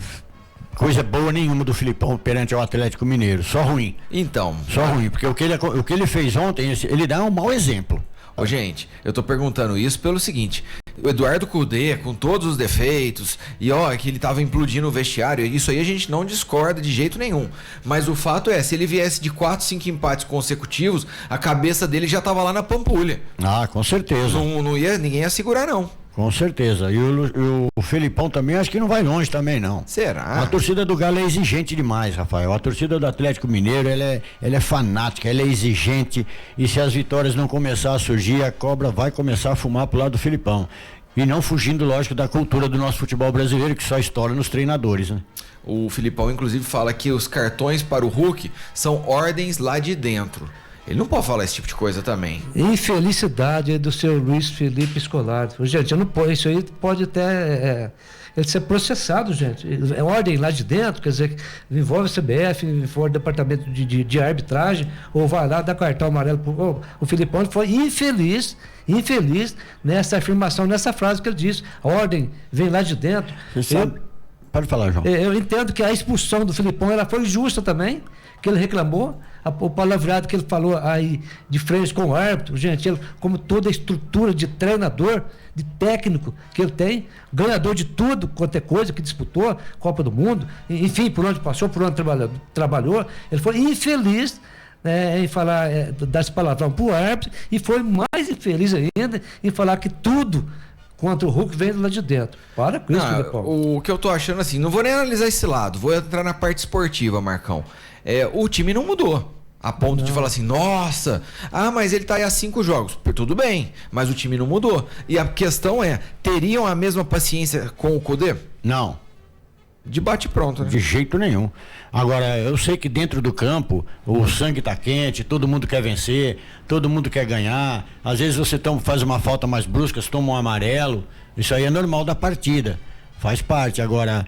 coisa boa nenhuma do Filipão perante o Atlético Mineiro, só ruim. Então. Só ruim, porque o que ele fez ontem, ele dá um mau exemplo. Ô, gente, eu tô perguntando isso pelo seguinte: o Eduardo Cudê, com todos os defeitos, e que ele tava implodindo o vestiário, isso aí a gente não discorda de jeito nenhum. Mas o fato é, se ele viesse de 4, 5 empates consecutivos, a cabeça dele já tava lá na Pampulha. Ah, com certeza. Ninguém ia segurar, não. Com certeza. E o Felipão também, acho que não vai longe também, não. Será? A torcida do Galo é exigente demais, Rafael. A torcida do Atlético Mineiro, ela é fanática, ela é exigente. E se as vitórias não começar a surgir, a cobra vai começar a fumar pro lado do Felipão. E não fugindo, lógico, da cultura do nosso futebol brasileiro, que só estoura nos treinadores, né? O Filipão, inclusive, fala que os cartões para o Hulk são ordens lá de dentro. Ele não pode falar esse tipo de coisa também. Infelicidade do seu Luiz Felipe Scolari. Gente, eu não pode, isso aí pode até ele ser processado, gente. É ordem lá de dentro, quer dizer, envolve o CBF, envolve o departamento de arbitragem, ou vai lá dar cartão amarelo. O Filipão foi infeliz nessa afirmação, nessa frase que ele disse. A ordem vem lá de dentro. Pode falar, João. Eu entendo que a expulsão do Filipão ela foi justa também, que ele reclamou. O palavreado que ele falou aí de frente com o árbitro, gente, ele, como toda a estrutura de treinador, de técnico que ele tem, ganhador de tudo, quanto é coisa que disputou, Copa do Mundo, enfim, por onde passou, por onde trabalhou, ele foi infeliz em falar, dar esse palavrão para o árbitro, e foi mais infeliz ainda em falar que tudo contra o Hulk vem lá de dentro. Para com isso, Filipão. O que eu tô achando assim, não vou nem analisar esse lado, vou entrar na parte esportiva, Marcão. O time não mudou. A ponto de falar assim, nossa, mas ele tá aí há 5 jogos. Tudo bem, mas o time não mudou. E a questão é, teriam a mesma paciência com o Cudê? Não. De bate-pronto, né? De jeito nenhum. Agora, eu sei que dentro do campo o sangue tá quente, todo mundo quer vencer, todo mundo quer ganhar. Às vezes você faz uma falta mais brusca, você toma um amarelo. Isso aí é normal da partida. Faz parte. Agora,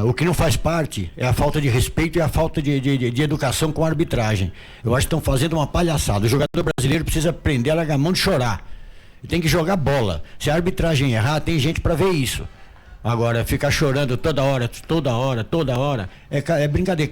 o que não faz parte é a falta de respeito e a falta de educação com a arbitragem. Eu acho que estão fazendo uma palhaçada. O jogador brasileiro precisa aprender a largar a mão de chorar. Tem que jogar bola. Se a arbitragem errar, tem gente para ver isso. Agora, ficar chorando toda hora, é brincadeira.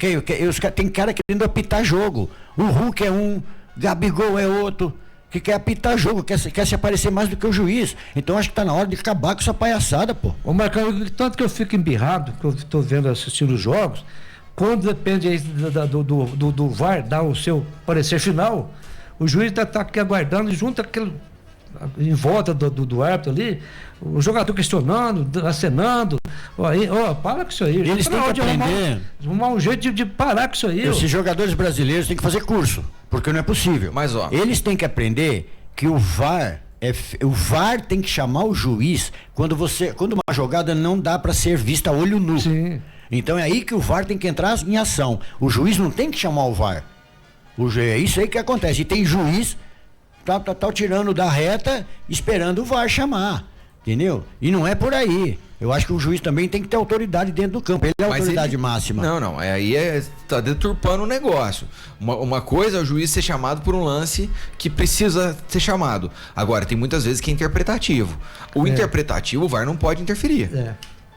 Tem cara querendo apitar jogo. O Hulk é um, Gabigol é outro, que quer apitar jogo, quer se aparecer mais do que o juiz. Então, acho que tá na hora de acabar com essa palhaçada, pô. Ô, Marcão, tanto que eu fico embirrado, que eu tô vendo, assistindo os jogos, quando depende aí do VAR dar o seu parecer final, o juiz tá aqui aguardando, junto aquele... em volta do árbitro ali, o jogador questionando, acenando, para com isso aí. Eles têm que aprender. Arrumar um jeito de parar com isso aí. Esses jogadores brasileiros têm que fazer curso, porque não é possível. Mas, eles têm que aprender que o VAR tem que chamar o juiz quando uma jogada não dá para ser vista a olho nu. Sim. Então é aí que o VAR tem que entrar em ação. O juiz não tem que chamar o VAR. É isso aí que acontece. E tem juiz tá tirando da reta, esperando o VAR chamar, entendeu? E não é por aí. Eu acho que o juiz também tem que ter autoridade dentro do campo. Ele é a autoridade máxima. Não, aí tá deturpando o negócio. Uma coisa é o juiz ser chamado por um lance que precisa ser chamado. Agora, tem muitas vezes que é interpretativo. O interpretativo, o VAR não pode interferir.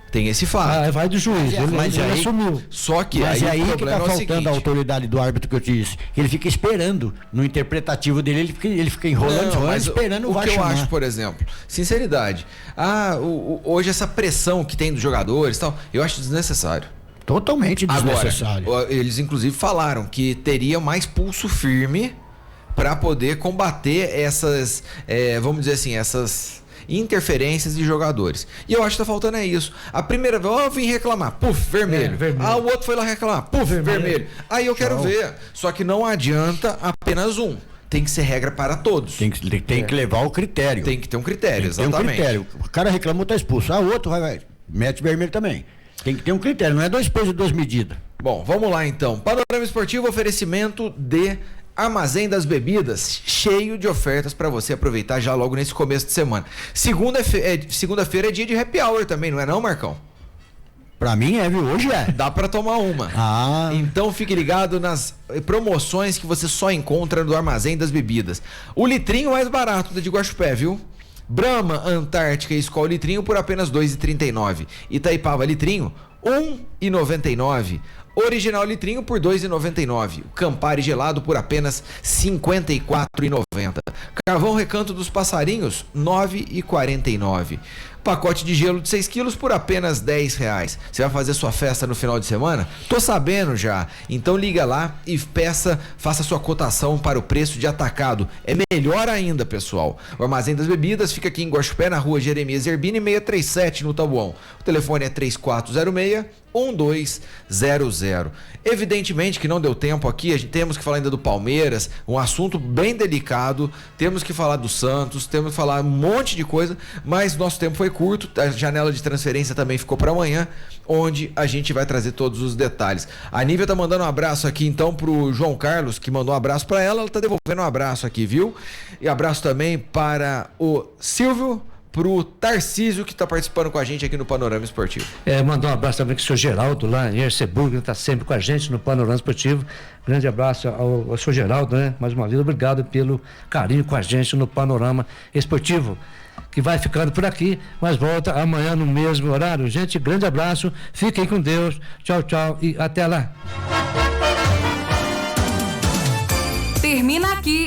Tem esse fato. Vai do juiz, ele assumiu. Só que mas aí o que tá faltando seguinte, a autoridade do árbitro que eu te disse. Ele fica esperando no interpretativo dele, ele fica enrolando, esperando o VAR chamar. O que eu acho, por exemplo, sinceridade, hoje essa pressão que tem dos jogadores e tal, eu acho desnecessário. Totalmente desnecessário. Agora, eles inclusive falaram que teria mais pulso firme para poder combater essas, vamos dizer assim, essas interferências de jogadores. E eu acho que tá faltando isso. A primeira vez, eu vim reclamar, vermelho. Vermelho. O outro foi lá reclamar, vermelho. Aí eu quero ver. Só que não adianta apenas um. Tem que ser regra para todos. Tem que levar o critério. Tem que ter um critério, exatamente. Tem um critério. O cara reclamou, tá expulso. O outro vai, mete vermelho também. Tem que ter um critério, não é 2 pesos e 2 medidas. Bom, vamos lá então. Panorama Esportivo, oferecimento de Armazém das Bebidas, cheio de ofertas para você aproveitar já logo nesse começo de semana. Segunda-feira é dia de happy hour também, não é não, Marcão? Pra mim viu? Hoje é. Dá pra tomar uma. Então fique ligado nas promoções que você só encontra no Armazém das Bebidas. O litrinho mais barato da de Guaxupé, viu? Brahma, Antártica e Skol litrinho por apenas R$ 2,39. Itaipava litrinho, R$ 1,99. Original litrinho por R$ 2,99. Campari gelado por apenas R$ 54,90. Carvão Recanto dos Passarinhos, R$ 9,49. Pacote de gelo de 6 quilos por apenas R$10. Você vai fazer sua festa no final de semana? Tô sabendo já. Então liga lá e faça sua cotação para o preço de atacado. É melhor ainda, pessoal. O Armazém das Bebidas fica aqui em Guaxupé, na rua Jeremias Zerbini, 637, no Tabuão. O telefone é 3406-1200. Evidentemente que não deu tempo aqui, a gente temos que falar ainda do Palmeiras, um assunto bem delicado, temos que falar do Santos, temos que falar um monte de coisa, mas nosso tempo foi curto, a janela de transferência também ficou para amanhã, onde a gente vai trazer todos os detalhes. A Nívia tá mandando um abraço aqui então pro João Carlos, que mandou um abraço para ela tá devolvendo um abraço aqui, viu? E abraço também para o Silvio, pro Tarcísio, que está participando com a gente aqui no Panorama Esportivo. Mandar um abraço também para o senhor Geraldo lá em Erceburgo, que está sempre com a gente no Panorama Esportivo. Grande abraço ao senhor Geraldo, né? Mais uma vez, obrigado pelo carinho com a gente no Panorama Esportivo, que vai ficando por aqui, mas volta amanhã no mesmo horário. Gente, grande abraço, fiquem com Deus, tchau, tchau e até lá. Termina aqui